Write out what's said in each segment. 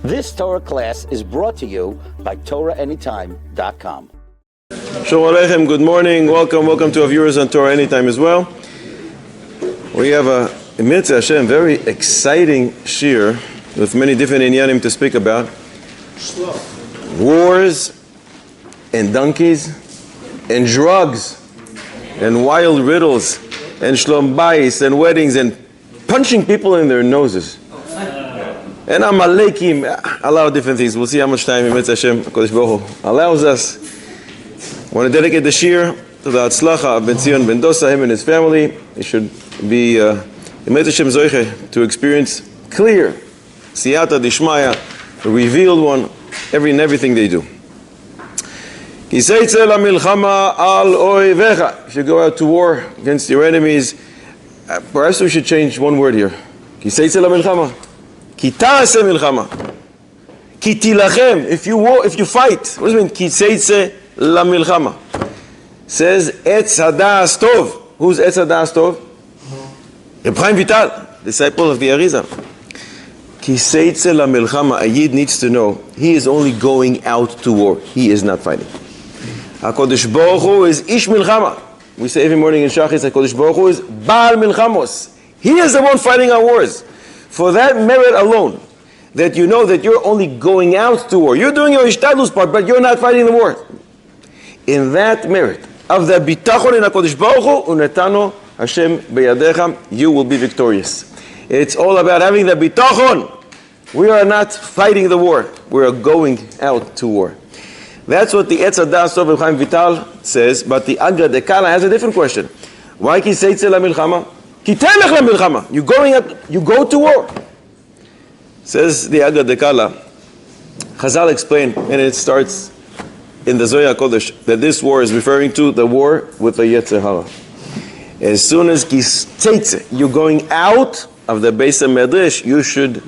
This Torah class is brought to you by TorahAnytime.com. Shalom Aleichem, good morning. Welcome to our viewers on Torah Anytime as well. We have a Mitzvah Hashem, very exciting shir with many different inyanim to speak about. Wars and donkeys and drugs and wild riddles and Shalom Bayit and weddings and punching people in their noses. And Amalekim, a lot of different things. We'll see how much time Mitzvah Hashem Kodesh Baruch Hu allows us. I want to dedicate the shir to the Atzlacha of Ben Zion Ben Dosa, him and his family. He should be Mitzvah Hashem Zoiche to experience clear Siyata Dishmaya, the revealed one, everything they do. If you go out to war against your enemies, perhaps we should change one word here. If you fight, what does it mean? Tetze la milchama. Says Etz Hadas Tov. Who's Etz Hadas Tov? Reb Chaim Vital, disciple of the Arizal. Tetze la milchama. A Yid needs to know he is only going out to war. He is not fighting. HaKodesh Baruch Hu is Ish Milchama. We say every morning in Shachis, HaKodesh Baruch Hu is Baal Milchamos. He is the one fighting our wars. For that merit alone, that you know that you're only going out to war. You're doing your Ishtadlus part, but you're not fighting the war. In that merit of the bitachon in HaKodesh Baruch Hu, Unetano Hashem beyadecha, you will be victorious. It's all about having the bitachon. We are not fighting the war. We are going out to war. That's what the Etz Hadas Tov Reb Chaim Vital says, but the Agra de Kala has a different question. Why ki seitze la milchama? Ki telech la milchama. You go to war. Says the Agra de Kala, Chazal explained, and it starts in the Zohar Kodesh, that this war is referring to the war with the Yetzer Hara. As soon as ki seitze, you're going out of the Beis HaMedrash, you should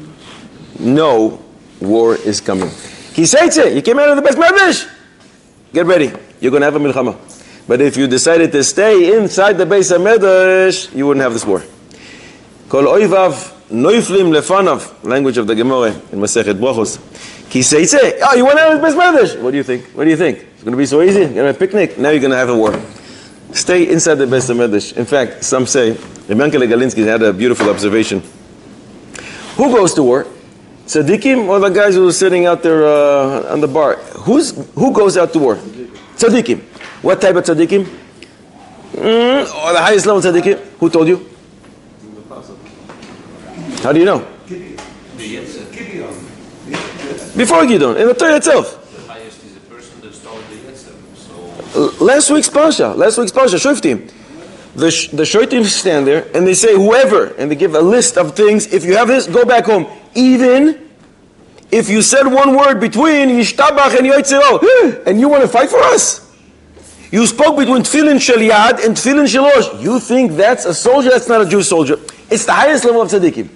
know war is coming. He says it. You came out of the Beis Medrash. Get ready. You're going to have a milchama. But if you decided to stay inside the Beis HaMedrash, you wouldn't have this war. Kol oivav noiflim lefanav, language of the Gemara in Masechet Brachos. Ki says it. Oh, you went out of the Beis Medrash. What do you think? It's going to be so easy. You're going to have a picnic. Now you're going to have a war. Stay inside the Beis HaMedrash. In fact, some say, Reb Yankele Galinsky had a beautiful observation. Who goes to war? Tzaddikim or the guys who are sitting out there on the bar? Who goes out to war? Tzaddikim. What type of tzaddikim? Or the highest level tzaddikim? Who told you? How do you know? Before Gidon, in the Torah itself. The highest is a person that started the Yetzer. Last week's Pasha, Shoftim. The Shoftim stand there and they say whoever, and they give a list of things. If you have this, go back home. Even if you said one word between Yishtabach and Yoitzero, and you want to fight for us? You spoke between Tfilin Shel Yad and Tfilin Shel Rosh. You think that's a soldier? That's not a Jewish soldier. It's the highest level of tzaddikim.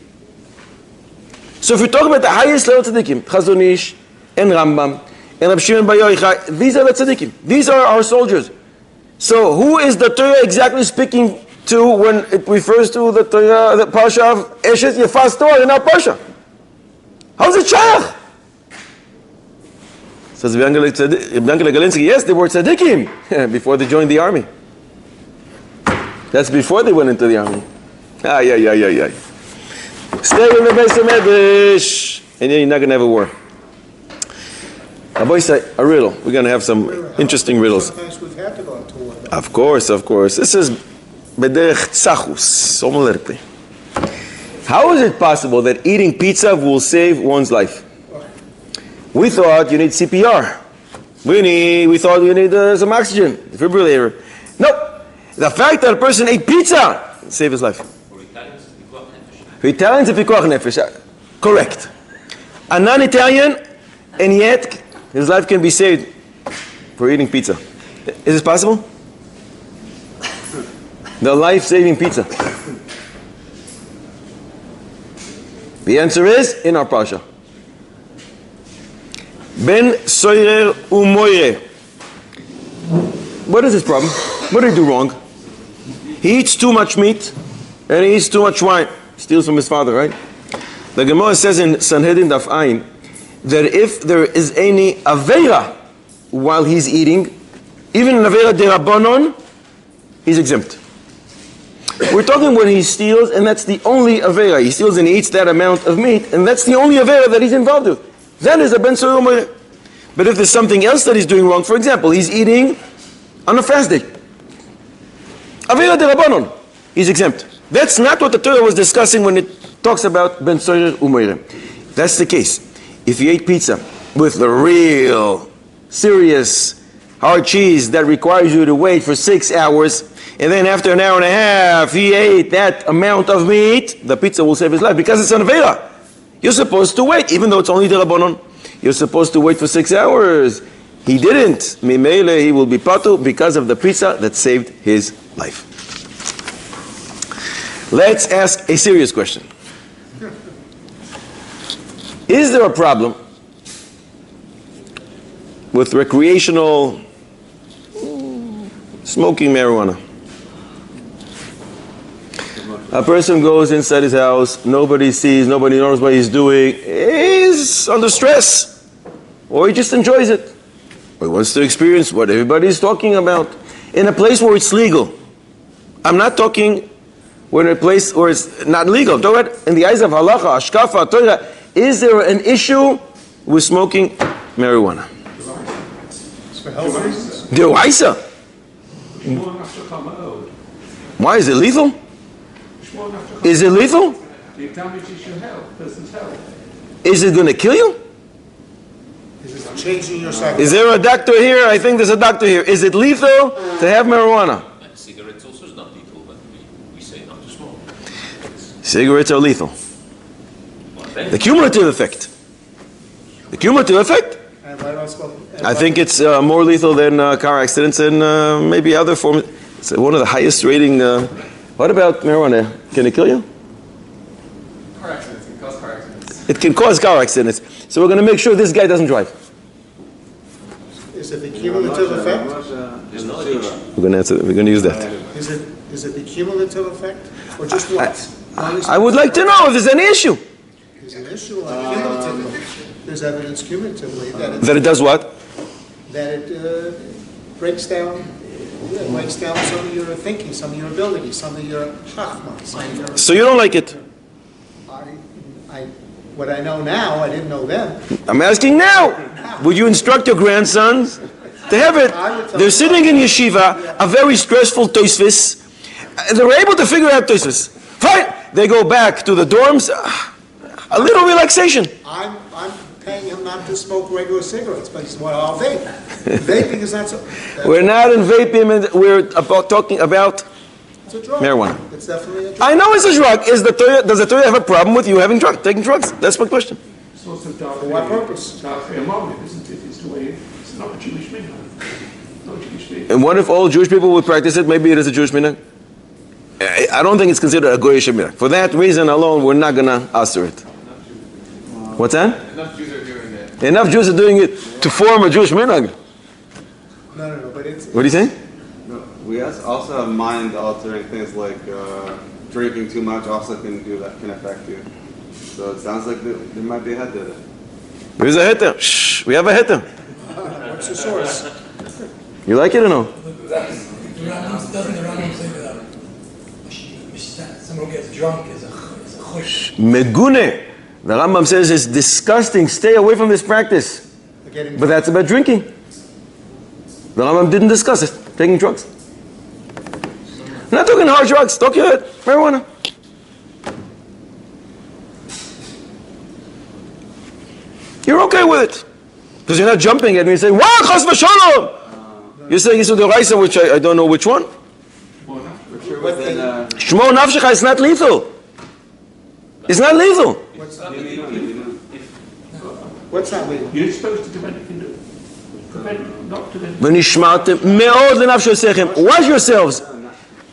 So if you're talking about the highest level of tzaddikim, Chazon Ish and Rambam and Rab Shimon Bar Yochai, these are the tzaddikim. These are our soldiers. So who is the Torah exactly speaking to when it refers to the Torah, the Parsha of Eshet Yefas Torah in our Parsha? How's it shayach? Says Reb Yankele Galinsky, yes, they were tzaddikim before they joined the army. That's before they went into the army. Stay in the Beis HaMedrash, and then you're not going to have a war. Boy say a riddle. We're going to have some interesting riddles. Of course. This is Bederech Tzachus, homiletically. How is it possible that eating pizza will save one's life? We thought you need CPR. We thought you need some oxygen, defibrillator. Nope. The fact that a person ate pizza saved his life. For Italians, it's pikuach nefesh. Correct. A non-Italian, and yet his life can be saved for eating pizza. Is this possible? The life-saving pizza. The answer is in our Parsha. Ben Soirer Umoire. What is his problem? What did he do wrong? He eats too much meat and he eats too much wine. Steals from his father, right? The Gemara says in Sanhedrin Daf Ayin that if there is any Aveira while he's eating, even an Aveira derabanan, he's exempt. We're talking when he steals, and that's the only Aveira. He steals and he eats that amount of meat, and that's the only Aveira that he's involved with. That is a Ben Soyer Umoireh. But if there's something else that he's doing wrong, for example, he's eating on a fast day. Aveira derabanan, he's exempt. That's not what the Torah was discussing when it talks about Ben Soyer Umoireh. That's the case. If you ate pizza with the real, serious, hard cheese that requires you to wait for 6 hours, and then after an hour and a half, he ate that amount of meat, the pizza will save his life because it's an Aveira. You're supposed to wait, even though it's only derabanan. You're supposed to wait for 6 hours. He didn't. Mimele, he will be patu because of the pizza that saved his life. Let's ask a serious question. Is there a problem with recreational smoking marijuana? A person goes inside his house, nobody sees, nobody knows what he's doing, he's under stress, or he just enjoys it, or he wants to experience what everybody's talking about. In a place where it's legal. I'm not talking when a place where it's not legal. I'm talking about in the eyes of halacha, ashkafa, Torah. Is there an issue with smoking marijuana? Deoraisa. Why is it lethal? Is it lethal? It damages your health, person's health. Is it going to kill you? Is it changing your cycle? Is there a doctor here? I think there's a doctor here. Is it lethal to have marijuana? And cigarettes also is not lethal, but we say not to smoke. Cigarettes are lethal. The cumulative effect. The cumulative effect? And why don't smoke? I think it's more lethal than car accidents and maybe other forms. It's one of the highest rating. What about marijuana? Can it kill you? Car accidents can cause car accidents. It can cause car accidents. So we're going to make sure this guy doesn't drive. Is it the cumulative effect? We're going to answer. We're going to use that. Is it the cumulative effect, or just once? I would like to know if there's any issue. There's an issue on cumulatively. There's evidence cumulatively That it does what? that it breaks down some of your thinking, some of your abilities, some of your chachma, some of your. So you don't like it? What I know now, I didn't know then. I'm asking now. Would you instruct your grandsons to have it? They're sitting in yeshiva, a very stressful tosfos. They were able to figure out tosfos. Fine. They go back to the dorms. A little relaxation. I'm paying him not to smoke regular cigarettes, but he's I'll vape. Vaping is not so. We're not in vaping. We're talking about It's a drug. marijuana. It's definitely a drug. I know it's a drug. Does the Torah have a problem with you taking drugs? That's my question. It's also dark. For what purpose? Dark moment, isn't it? It's the way it's not a Jewish minhag. Not a Jewish minhag. And what if all Jewish people would practice it? Maybe it is a Jewish minhag. I don't think it's considered a goyish minhag. For that reason alone, we're not gonna answer it. What's that? Enough Jews are doing it. Enough Jews are doing it to form a Jewish minhag. No, but it's. What are you saying? No, we also have mind-altering things like drinking too much also can affect you. So it sounds like there might be a head to it. There's a heter. Shh, we have a heter. What's the source? You like it or no? Doesn't the Rambam say that someone who gets drunk is a chush? Megune. The Rambam says it's disgusting. Stay away from this practice. But that's about drinking. The Rambam didn't discuss it. Taking drugs. I'm not talking hard drugs. Talking about marijuana. You're okay with it. Because you're not jumping at me and saying, wow, chas v'shalom. You're saying it's the Raisa, which I don't know which one. Shmo nafshecha is not lethal. It's not lethal. What's not legal? You're supposed to do anything to prevent, not to then. V'nishmatem me'od lenafshosechem. Watch yourselves.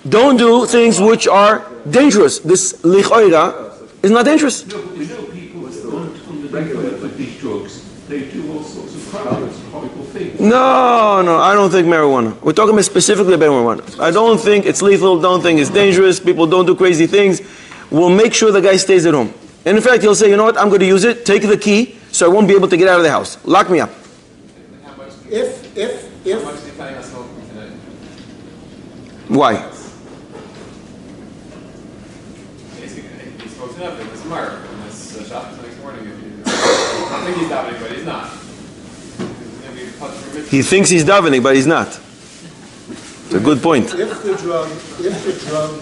Don't do things which are dangerous. This lichoira is not dangerous. No, but we know people that aren't underneath with these drugs. They do all sorts of crimes, horrible things. No, I don't think marijuana. We're talking specifically about marijuana. I don't think it's lethal, don't think it's dangerous, people don't do crazy things. We'll make sure the guy stays at home. And in fact, he'll say, you know what, I'm going to use it, take the key, so I won't be able to get out of the house. Lock me up. How much? If How much are you planning on smoking tonight? Why? He smokes enough. It's smart. It's shop the next morning. I think he's davening, but he's not. He's gonna be punched for mitzvah. He thinks he's davening, but he's not. It's a good point. if the drug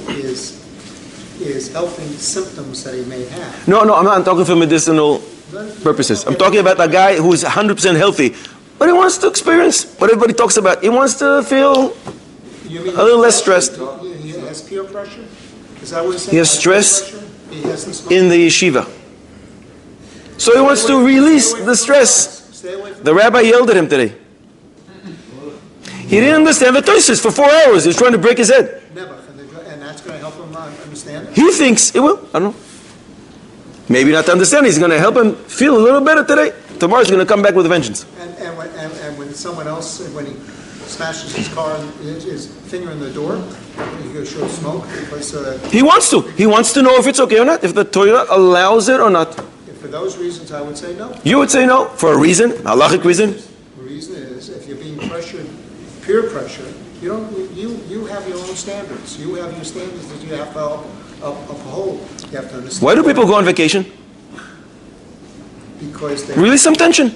is helping symptoms that he may have. No, I'm not talking for medicinal purposes. I'm talking about a guy who's 100% healthy, but he wants to experience what everybody talks about. He wants to feel You mean a little less stressed. He has peer pressure? Is that what you're saying? He has stress Peer pressure? He hasn't smoked. in the yeshiva. So he wants to release the stress. Stay away from The rabbi yelled at him today. He didn't understand the Tosfos for 4 hours. He was trying to break his head. Nebuch, and that's going to help him understand it? He thinks it will. I don't know. Maybe not to understand. He's going to help him feel a little better today. Tomorrow he's going to come back with a vengeance. And when someone else, when he smashes his car and his finger in the door, he goes show smoke because He wants to. He wants to know if it's okay or not, if the Torah allows it or not. for those reasons I would say no. You would say no for a reason, a halachic reason. The reason is if you're being pressured, peer pressure, you have your own standards. You have your standards that you have to uphold. You have to understand. Why do people go on vacation? Because they. Release some tension.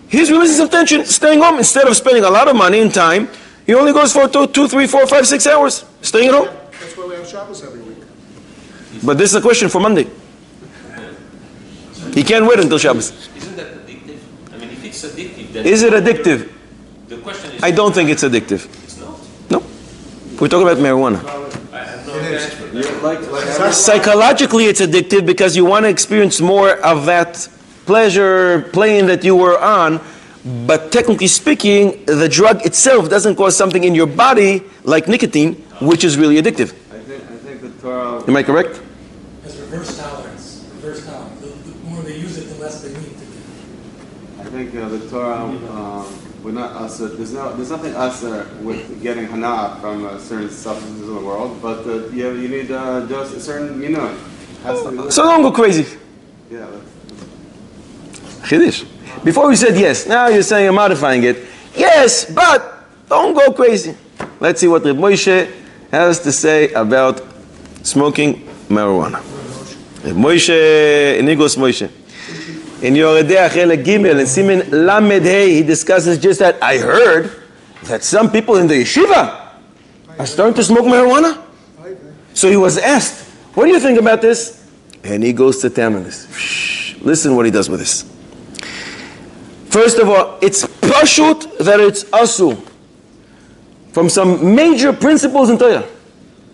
He's releasing some tension, staying home instead of spending a lot of money and time. He only goes for 2, 3, 4, 5, 6 hours, staying at home. That's why we have Shabbos every week. But this is a question for Monday. He can't wait until Shabbos. Isn't that addictive? I mean, if it's addictive, then... Is it addictive? The question is... I don't think it's addictive. It's not. No. We're talking about marijuana. I have no answer. Psychologically, it's addictive because you want to experience more of that pleasure plane that you were on. But technically speaking, the drug itself doesn't cause something in your body like nicotine, which is really addictive. I think the Torah. Am I correct? It's reverse tolerance. Reverse tolerance. The more they use it, the less they need to. I think the Torah would not usher. There's nothing usher with getting hana from certain substances in the world, but you need just a certain So don't go crazy. Yeah. Chiddush. Before we said yes, now you're saying you're modifying it. Yes, but don't go crazy. Let's see what Reb Moshe has to say about smoking marijuana. Reb Moshe, Nigos Moshe. In Yoredei Chelek Gimel and Simen Lamed Hey, he discusses just that. I heard that some people in the yeshiva are starting to smoke marijuana. So he was asked, what do you think about this? And he goes to town on this. Listen what he does with this. First of all, it's pashut that it's asu from some major principles in Torah.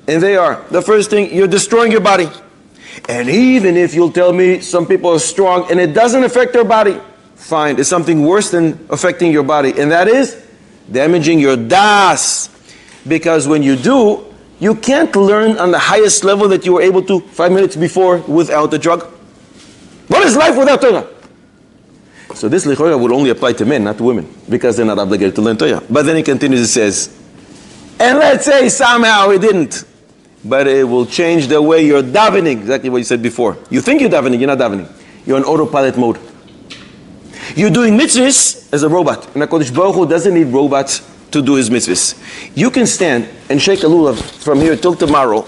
And they are, the first thing, you're destroying your body. And even if you'll tell me some people are strong and it doesn't affect their body, fine, it's something worse than affecting your body. And that is damaging your das. Because when you do, you can't learn on the highest level that you were able to 5 minutes before without the drug. What is life without Torah? So this lichora would only apply to men, not to women, because they're not obligated to learn Torah. But then he continues and says, and let's say somehow it didn't, but it will change the way you're davening, exactly what you said before. You think you're davening, you're not davening. You're in autopilot mode. You're doing mitzvahs as a robot. And HaKadosh Baruch Hu doesn't need robots to do his mitzvahs. You can stand and shake a lulav from here till tomorrow.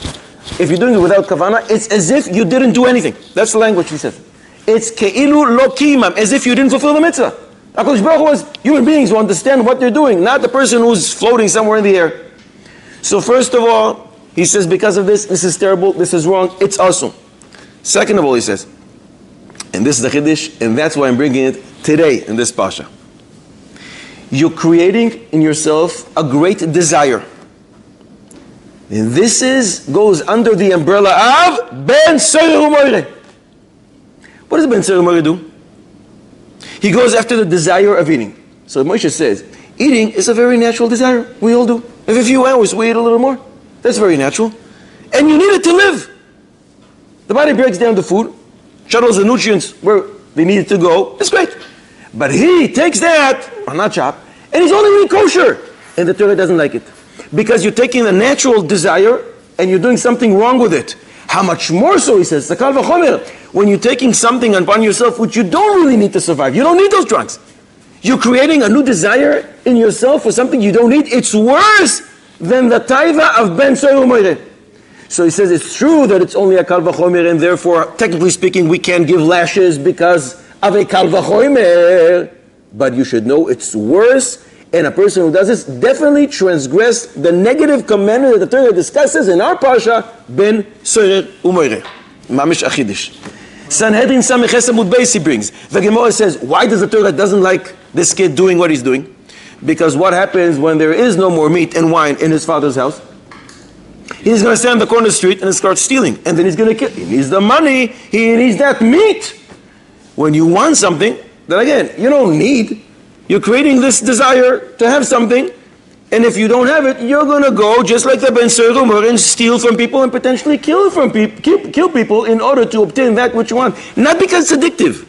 If you're doing it without kavanah, it's as if you didn't do anything. That's the language he says. It's ke'ilu lo kimam, as if you didn't fulfill the mitzvah. HaKadosh Baruch Hu wants human beings who understand what they're doing, not the person who's floating somewhere in the air. So first of all, he says because of this is terrible, this is wrong, it's awesome. Second of all, he says, and this is the Chiddush, and that's why I'm bringing it today in this Pasha. You're creating in yourself a great desire. And this goes under the umbrella of Ben Seir U'Moireh. What does Ben Seir U'Moireh do? He goes after the desire of eating. So Moshe says, eating is a very natural desire. We all do. Every few hours we eat a little more. That's very natural. And you need it to live. The body breaks down the food, shuttles the nutrients where they need it to go. It's great. But he takes that, or not chop, and he's only eating kosher. And the Torah doesn't like it. Because you're taking the natural desire and you're doing something wrong with it. How much more so, he says, Kal v'chomer, when you're taking something upon yourself which you don't really need to survive. You don't need those drugs. You're creating a new desire in yourself for something you don't need. It's worse than the taiva of ben soyer u'moireh. So he says it's true that it's only a kal v'chomer, and therefore, technically speaking, we can't give lashes because of a kal v'chomer. But you should know it's worse, and a person who does this definitely transgressed the negative commandment that the Torah discusses in our parsha, ben soyer u'moireh. Mamish achidish. Sanhedrin Samech Amud Beis he brings. The Gemara says, why does the Torah doesn't like this kid doing what he's doing? Because what happens when there is no more meat and wine in his father's house? He's going to stand on the corner of the street and start stealing. And then he's going to kill. He needs the money. He needs that meat. When you want something, then again, you don't need. You're creating this desire to have something. And if you don't have it, you're going to go, just like the Ben Soyer U'moireh, and steal from people and potentially kill people in order to obtain that which you want. Not because it's addictive.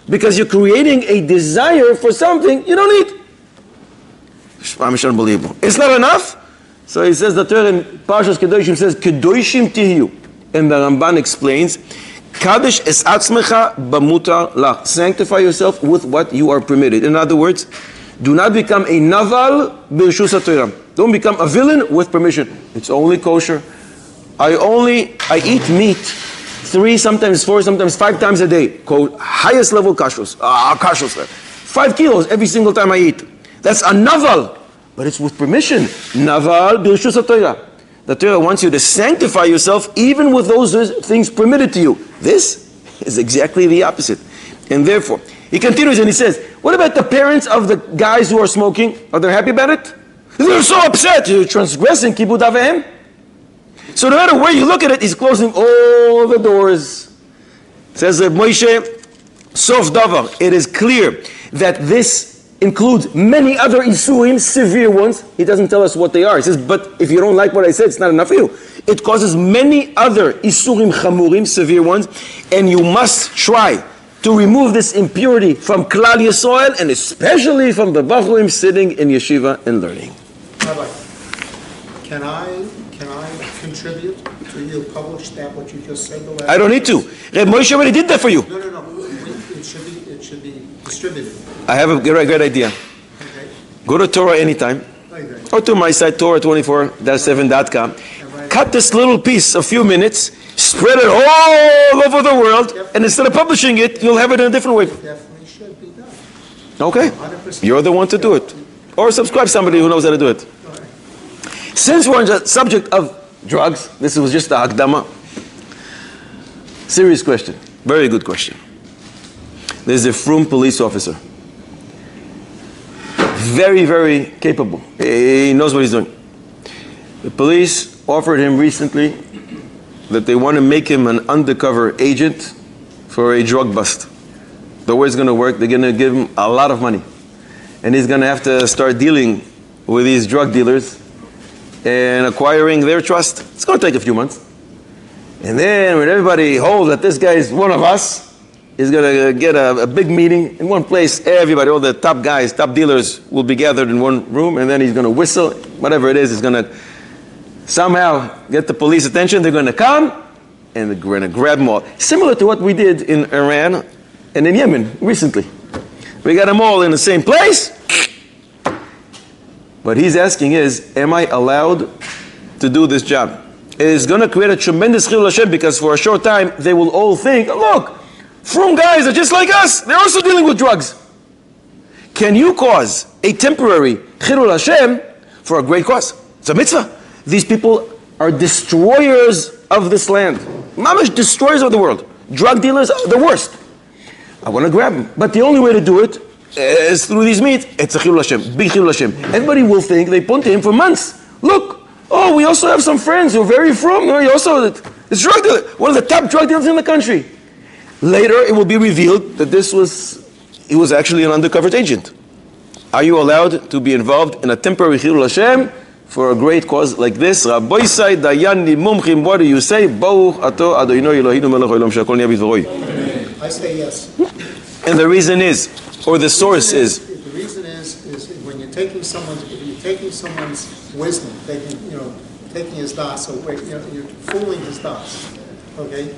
Because you're creating a desire for something you don't need. It's unbelievable. It's not enough. So he says, the Torah in Parshas Kedoshim says, Kedoshim tihiyu. And the Ramban explains, Kadesh es atzmecha b'mutar lach. Sanctify yourself with what you are permitted. In other words, do not become a naval b'rshus haTorah. Don't become a villain with permission. It's only kosher. I eat meat 3, sometimes 4, sometimes 5 times a day. Highest level kashrus. Kashrus. 5 kilos every single time I eat. That's a naval. But it's with permission. Naval b'rshus haTorah. The Torah wants you to sanctify yourself even with those things permitted to you. This is exactly the opposite. And therefore, he continues and he says, what about the parents of the guys who are smoking? Are they happy about it? They're so upset. You're transgressing kibud avehem. So no matter where you look at it, he's closing all the doors. Says Moshe, Sof Davar. It is clear that this includes many other isurim, severe ones. He doesn't tell us what they are. He says, but if you don't like what I said, it's not enough for you. It causes many other isurim chamurim, severe ones, and you must try to remove this impurity from Klal Yisrael, and especially from the Bachurim sitting in yeshiva and learning. Rabbi, can I contribute to you publish that what you just said? I don't need to. Reb Moshe already did that for you. No. It should be distributed. I have a great idea. Okay. Go to Torah anytime, or to my site, Torah24-7.com. Cut this little piece, a few minutes, spread it all over the world, and instead of publishing it, you'll have it in a different way. Definitely should be done. Okay? 100%. You're the one to do it. Or subscribe somebody who knows how to do it. All right. Since we're on the subject of drugs, this was just a hakdama. Serious question. Very good question. There's a Frum police officer. Very, very capable. He knows what he's doing. The police offered him recently that they want to make him an undercover agent for a drug bust. The way it's going to work, they're going to give him a lot of money. And he's going to have to start dealing with these drug dealers and acquiring their trust. It's going to take a few months. And then when everybody holds that this guy is one of us, he's going to get a big meeting in one place. Everybody, all the top guys, top dealers will be gathered in one room, and then he's going to whistle. Whatever it is, he's going to somehow get the police attention. They're going to come, and they're going to grab them all. Similar to what we did in Iran and in Yemen recently. We got them all in the same place. What he's asking is, am I allowed to do this job? It is going to create a tremendous chilul Hashem, because for a short time, they will all think, look, Frum guys are just like us. They're also dealing with drugs. Can you cause a temporary chilul Hashem for a great cause? It's a mitzvah. These people are destroyers of this land. Mamash, destroyers of the world. Drug dealers are the worst. I want to grab them. But the only way to do it is through these meat. It's a chilul Hashem, big chilul Hashem. Everybody will think they point to him for months. Look, we also have some friends who are very frum. No, it's drug dealer, one of the top drug dealers in the country. Later, it will be revealed that he was actually an undercover agent. Are you allowed to be involved in a temporary chilul Hashem for a great cause like this? Rabbi Isai Dayani Mumchim, what do you say? Baruch ato Adonai Eloheinu melech haolam she'akol nהיה b'dvaro. I say yes. And the reason is, or the source is. The reason is when you're taking someone's wisdom, taking his das away, you're fooling his das, okay?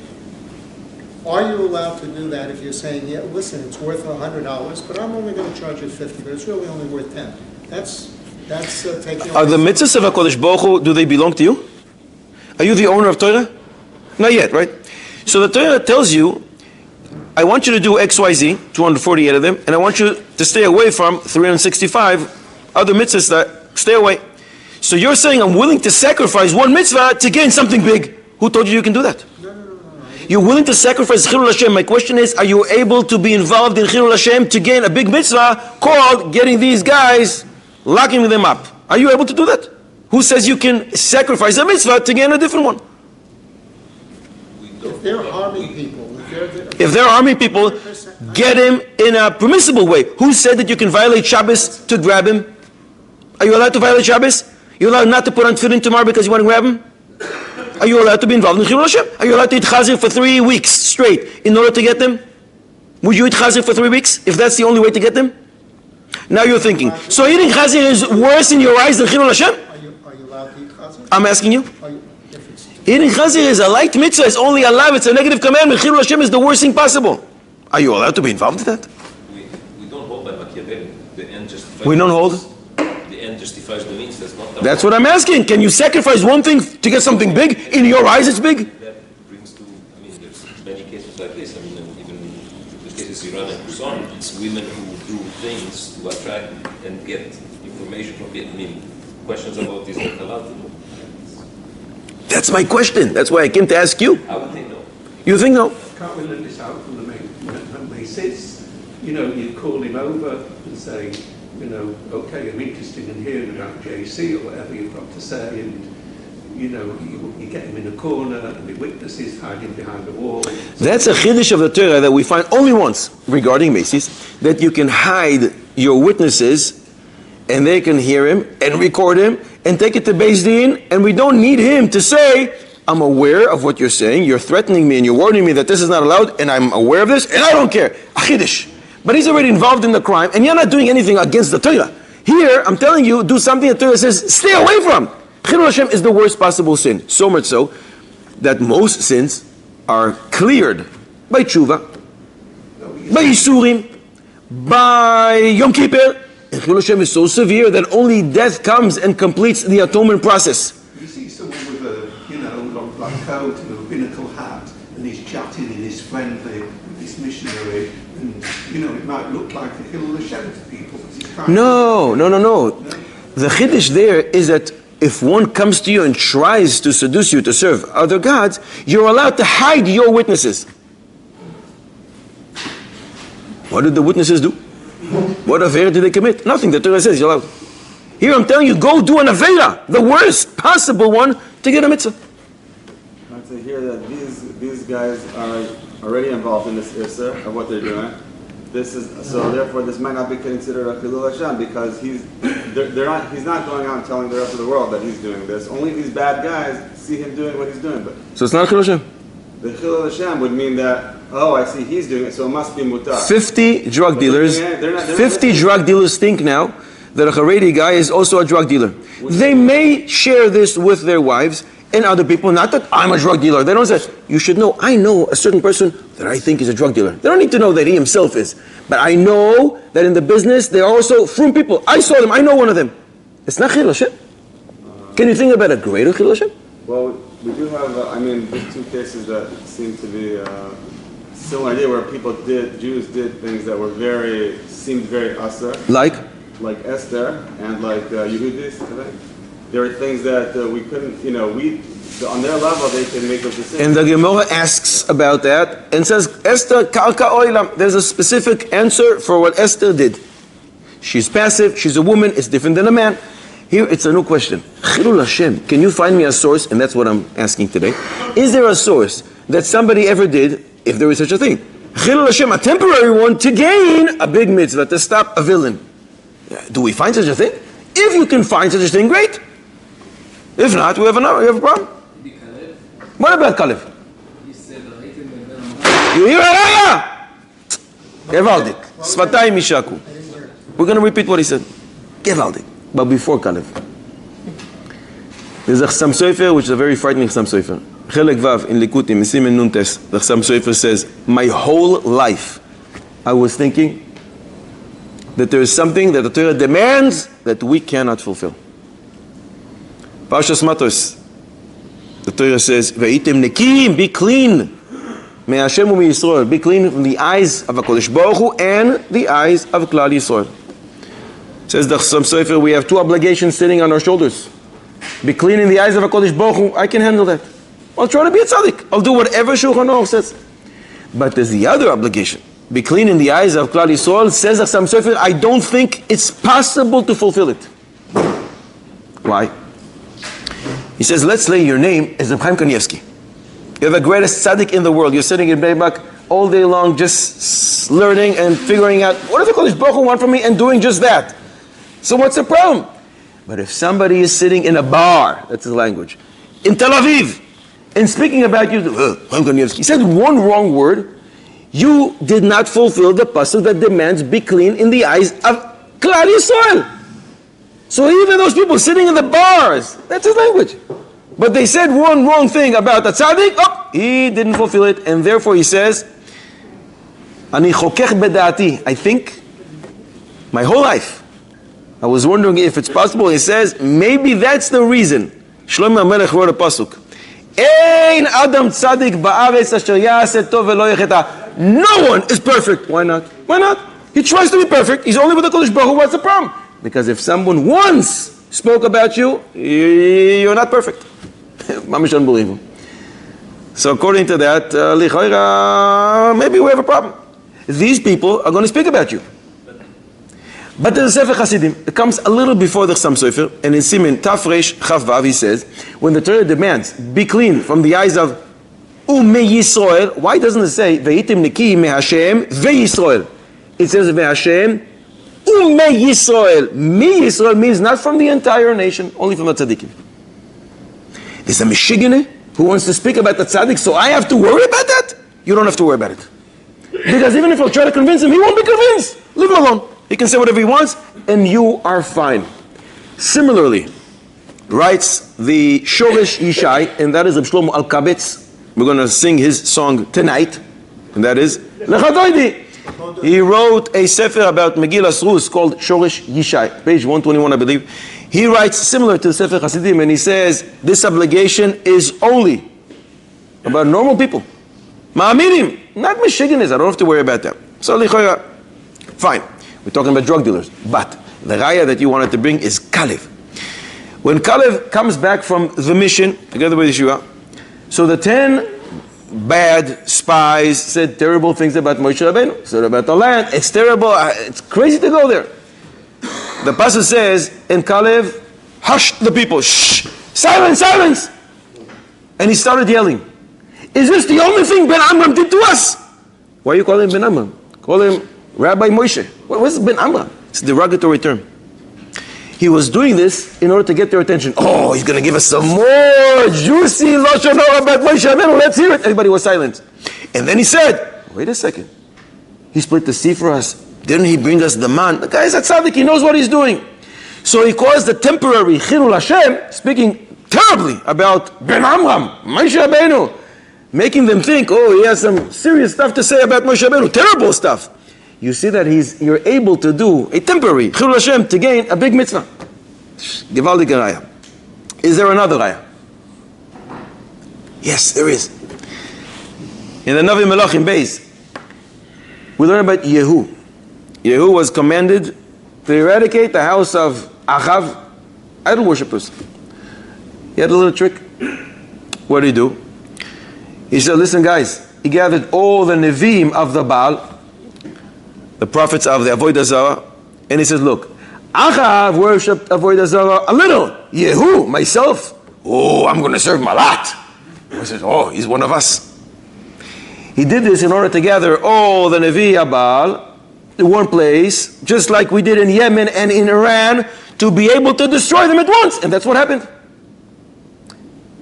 Are you allowed to do that if you're saying, yeah, listen, it's worth $100, but I'm only going to charge you 50, but it's really only worth 10. That's taking. Are the mitzvahs of HaKadosh Baruch Hu, do they belong to you? Are you the owner of Torah? Not yet, right? So the Torah tells you, I want you to do X, Y, Z, 248 of them, and I want you to stay away from 365 other mitzvahs that stay away. So you're saying I'm willing to sacrifice one mitzvah to gain something big. Who told you can do that? No. You're willing to sacrifice Chilul Hashem. My question is, are you able to be involved in Chilul Hashem to gain a big mitzvah called getting these guys, locking them up? Are you able to do that? Who says you can sacrifice a mitzvah to gain a different one? If they're harming people, if they're harming people, get him in a permissible way. Who said that you can violate Shabbos to grab him? Are you allowed to violate Shabbos? You're allowed not to put on tefillin tomorrow because you want to grab him? Are you allowed to be involved in Chilul Hashem? Are you allowed to eat chazir for 3 weeks straight in order to get them? Would you eat chazir for 3 weeks if that's the only way to get them? Now you're thinking, so eating chazir is worse in your eyes than Chilul Hashem? Are you allowed to eat chazir? I'm asking you. If it's Eating chazir is a light mitzvah, it's only allowed, it's a negative commandment. Chilul Hashem is the worst thing possible. Are you allowed to be involved in that? We don't hold by Machiavelli. The end justifies. We don't hold? The end justifies the means. That's what I'm asking. Can you sacrifice one thing to get something big? In your eyes it's big? That brings to, there's many cases like this. Even the cases Iran and Busan, it's women who do things to attract and get information from people. Questions about this are allowed to do. That's my question. That's why I came to ask you. I would think no. You think no? Can't we learn this out from the main sits? You call him over and say, okay, I'm interested in hearing about JC or whatever you've got to say, and you get him in a corner and the witnesses hiding behind the wall. That's a chiddush of the Torah that we find only once regarding Macy's, that you can hide your witnesses and they can hear him and record him and take it to Beis Din, and we don't need him to say, I'm aware of what you're saying, you're threatening me and you're warning me that this is not allowed, and I'm aware of this, and I don't care. A chiddush. But he's already involved in the crime, and you're not doing anything against the Torah. Here, I'm telling you, do something the Torah says, stay away from. Chilul Hashem is the worst possible sin. So much so, that most sins are cleared by tshuva, by Yisurim, by Yom Kippur. And Chilul Hashem is so severe that only death comes and completes the atonement process. You see someone with a, long black coat and a binnacle hat, and he's chatting and he's friendly with this missionary, and, it might look like the Chilul Hashem to people. But it's kind No. The chiddush there is that if one comes to you and tries to seduce you to serve other gods, you're allowed to hide your witnesses. What did the witnesses do? What avera did they commit? Nothing. The Torah says you're allowed. Here I'm telling you, go do an avera, the worst possible one, to get a mitzvah. I'd say here that these guys are already involved in this issa of what they're doing. Therefore this might not be considered a Chilul Hashem because he's not going out and telling the rest of the world that he's doing this. Only these bad guys see him doing what he's doing. But So it's not Chilul Hashem. the Chilul Hashem would mean that, I see he's doing it, so it must be mutar. 50 drug dealers, They're not 50 drug dealers think now that a Haredi guy is also a drug dealer. They may share this with their wives and other people, not that I'm a drug dealer. They don't say, you should know, I know a certain person that I think is a drug dealer. They don't need to know that he himself is. But I know that in the business, they are also from people. I saw them, I know one of them. It's not Chilul Hashem. Can you think about a greater Chilul Hashem? Well, we do have, there's two cases that seem to be similar idea where Jews did things that seemed very asr. Like Esther and like Yehudis, I think. There are things that we couldn't, on their level they can make those decisions. And the Gemara asks about that and says, Esther karka oilam. There's a specific answer for what Esther did. She's passive, she's a woman, it's different than a man. Here it's a new question. Chilul Hashem, can you find me a source, and that's what I'm asking today. Is there a source that somebody ever did, if there is such a thing? Chilul Hashem, a temporary one, to gain a big mitzvah, to stop a villain. Do we find such a thing? If you can find such a thing, great. If not, we have a problem. What about Caleb? You hear it? Gewaldig. Svatayim mishaku. We're going to repeat what he said. Gewaldig. But before Caleb. There's a Chassam Sofer, which is a very frightening Chassam Sofer. Chelek Vav in Likutim, in Simen Nuntes, the Chassam Sofer says, my whole life I was thinking that there is something that the Torah demands that we cannot fulfill. Parshas Matos, the Torah says, Ve'item nekim, be clean. Me Hashem u'mi Yisrael, be clean from the eyes of HaKadosh Baruch Hu and the eyes of Klal Yisrael. Says the Chassam Sofer, we have two obligations sitting on our shoulders. Be clean in the eyes of HaKadosh Baruch Hu, I can handle that. I'll try to be a tzaddik. I'll do whatever Shulchan Aruch says. But there's the other obligation. Be clean in the eyes of Klal Yisrael. Says the Chassam Sofer, I don't think it's possible to fulfill it. Why? He says, let's say your name is Reb Chaim Kanievsky. You're the greatest tzaddik in the world. You're sitting in Bnei Brak all day long just learning and figuring out, what does the Kodesh Baruch Hu want from me, and doing just that. So what's the problem? But if somebody is sitting in a bar, that's his language, in Tel Aviv, and speaking about you, Chaim Kanievsky, he said one wrong word, you did not fulfill the pasuk that demands be clean in the eyes of Klal Yisrael. So even those people sitting in the bars, that's his language. But they said one wrong thing about the tzaddik, he didn't fulfill it, and therefore he says, Ani chokech bedati, I think, my whole life, I was wondering if it's possible. He says, maybe that's the reason. Shlomo HaMelech wrote a pasuk. Ein adam tzaddik ba'aretz asher ya'aseh tov velo yecheta. No one is perfect. Why not? Why not? He tries to be perfect. He's only with the Kodesh Baruch Hu. What's the problem? Because if someone once spoke about you, you're not perfect. Mamish unbelievable. So according to that, maybe we have a problem. These people are going to speak about you. But there's a Sefer Hasidim. It comes a little before the Chassam Sofer, and in Simen Tafresh Chav Vav he says, when the Torah demands, be clean from the eyes of U'me Yisrael, why doesn't it say, Ve'itim neki me Hashem ve'Yisrael? It says ve'Hashem U'me Yisrael. Me Yisrael means not from the entire nation, only from the tzaddikim. There's a Meshigene who wants to speak about the tzaddik, so I have to worry about that? You don't have to worry about it. Because even if I'll try to convince him, he won't be convinced. Leave him alone. He can say whatever he wants, and you are fine. Similarly, writes the Shoresh Yishai, and that is Reb Shlomo Alkabetz. We're going to sing his song tonight, and that is Lecha Doidi. He wrote a sefer about Megillas Rus called Shoresh Yishai, page 121, I believe. He writes similar to the Sefer Hasidim, and he says this obligation is only about normal people. Ma'aminim, not Mishiganis. I don't have to worry about that. So, fine. We're talking about drug dealers. But the raya that you wanted to bring is Kalev. When Kalev comes back from the mission, together with Yeshua, so the 10 bad spies said terrible things about Moshe Rabbeinu, said about the land. It's terrible. It's crazy to go there. The pasuk says, and Kalev hushed the people. Shh! Silence! Silence! And he started yelling. Is this the only thing Ben Amram did to us? Why are you calling him Ben Amram? Call him Rabbi Moshe. What's Ben Amram? It's a derogatory term. He was doing this in order to get their attention. Oh, he's going to give us some more juicy Lashon Hara about Moshe Rabbeinu. Let's hear it. Everybody was silent. And then he said, wait a second. He split the sea for us. Didn't he bring us the man? The guy is a tzaddik. He knows what he's doing. So he caused the temporary Chilul Hashem, speaking terribly about Ben Amram, Moshe Rabbeinu, making them think, oh, he has some serious stuff to say about Moshe Rabbeinu. Terrible stuff. You see that you're able to do a temporary Chilul Hashem to gain a big mitzvah. Givaldik raya. Is there another raya? Yes, there is. In the Navi Melachim Beis, we learn about Yehu. Yehu was commanded to eradicate the house of Achav, idol worshippers. He had a little trick. What did he do? He said, listen guys, he gathered all the Nevi'im of the Baal, the prophets of the Avodah Zarah, and he says, look, Achav worshipped Avodah Zarah a little. Yehu, myself, oh, I'm going to serve him a lot. He says, oh, he's one of us. He did this in order to gather all the Nevi Baal in one place, just like we did in Yemen and in Iran, to be able to destroy them at once. And that's what happened.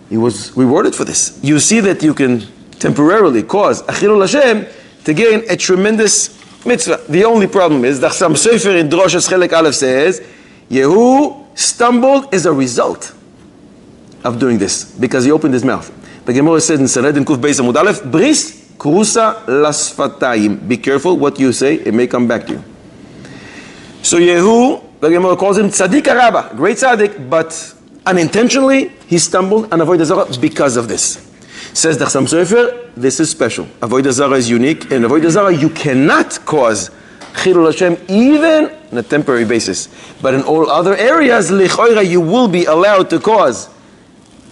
He was rewarded for this. You see that you can temporarily cause a Chilul Hashem to gain a tremendous mitzvah. The only problem is, the Chassam Sofer in Droshas Chelek Aleph says, Yehu stumbled as a result of doing this because he opened his mouth. The Gemara says in Sanhedrin Kuf Beis Amud Aleph, Bris Krusa Lasfatayim. Be careful what you say, it may come back to you. So Yehu, the Gemara calls him Tzaddik Araba, great tzaddik, but unintentionally he stumbled on Avodah Zarah because of this. Says the Chassam Sofer, this is special. Avodah Zarah is unique. In Avodah Zarah you cannot cause Chilul Hashem even on a temporary basis. But in all other areas, Lichoira, you will be allowed to cause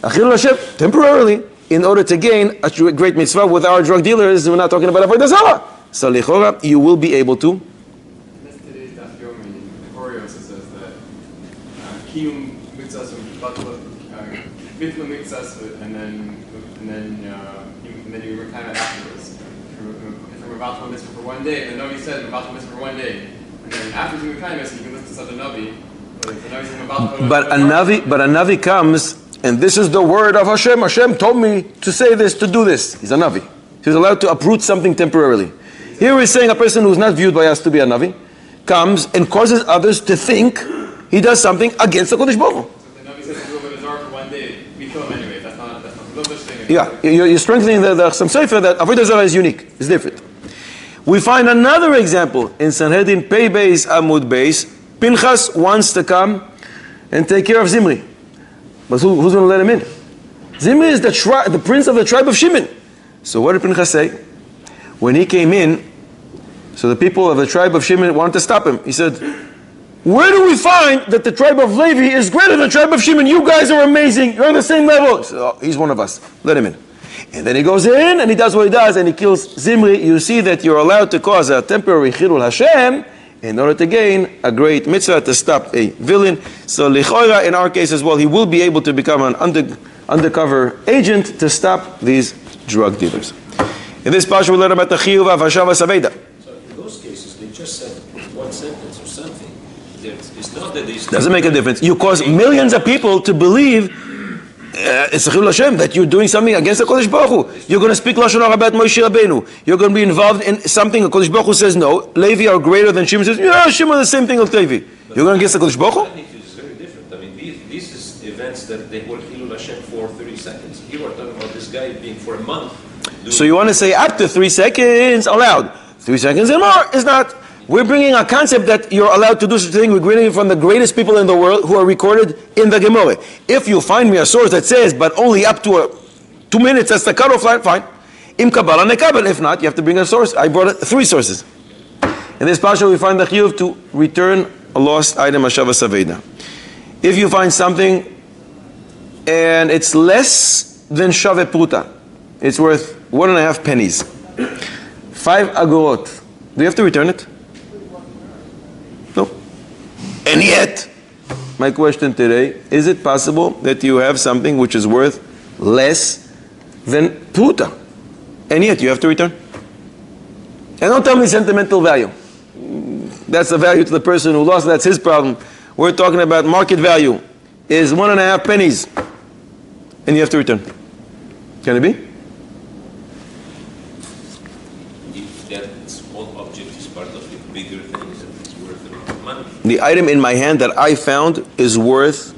a Chilul Hashem temporarily in order to gain a great mitzvah. With our drug dealers, we're not talking about Avodah Zarah. So Lichoira, you will be able to. This today's Daf Yomi, the Choreos says that Kiyum Mitzvahs Bittul Mitzvahs and then you reclaim it afterwards. If we're about to mitzvah for one day, the Navi said we're about to mitzvah for one day, and then after you reclaim it, you can listen to such a Navi. But a Navi comes, and this is the word of Hashem. Hashem told me to say this, to do this. He's a Navi. He's allowed to uproot something temporarily. Here we're saying a person who's not viewed by us to be a Navi comes and causes others to think he does something against the Kodesh Baruch Hu. The Navi says to do a Zarah for one day, we kill him anyway. That's not no such thing. Yeah, you're strengthening the Chassam Sofer that Avodah Zarah is unique. It's different. We find another example in Sanhedrin Pei Beis Amud Beis. Pinchas wants to come and take care of Zimri. But who's going to let him in? Zimri is the prince of the tribe of Shimon. So what did Pinchas say? When he came in, so the people of the tribe of Shimon wanted to stop him. He said, where do we find that the tribe of Levi is greater than the tribe of Shimon? You guys are amazing. You're on the same level. He said, oh, he's one of us. Let him in. And then he goes in and he does what he does and he kills Zimri. You see that you're allowed to cause a temporary Chilul Hashem in order to gain a great mitzvah to stop a villain. So Lichoira, in our case as well, he will be able to become an undercover agent to stop these drug dealers. In this parsha we learn about the Chiyuv of Hashava Saveda. So in those cases, they just said one sentence or something. It's not that they doesn't make a difference. You cause millions of people to believe it's a Chilul Hashem that you're doing something against the Kodesh Baruch Hu. You're going to speak Lashon Hara about Moshe Rabbeinu. You're going to be involved in something. The Kodesh Baruch Hu says no. Levi are greater than Shimon. Says yeah, Shimon the same thing like Levi. You're going against the Kodesh Baruch Hu. I think it's very different. I mean, these is events that they were Chilul Hashem for 30 seconds. Here we're talking about this guy being for a month. So you want to say up to 3 seconds allowed. 3 seconds and more is not. We're bringing a concept that you're allowed to do such a thing. We're bringing it from the greatest people in the world who are recorded in the Gemara. If you find me a source that says, but only up to 2 minutes, that's the cutoff line, fine. Im Kabbalah Nekabel. If not, you have to bring a source. I brought 3 sources. In this parsha, we find the chiyuv to return a lost item, Hashava Saveda. If you find something and it's less than Shave Pruta, it's worth 1.5 pennies, 5 agorot, do you have to return it? No. And yet, my question today, is it possible that you have something which is worth less than Pruta, and yet you have to return? And don't tell me sentimental value. That's the value to the person who lost, that's his problem. We're talking about market value is 1.5 pennies, and you have to return. Can it be? If that small object is part of the bigger things and it's worth money. The item in my hand that I found is worth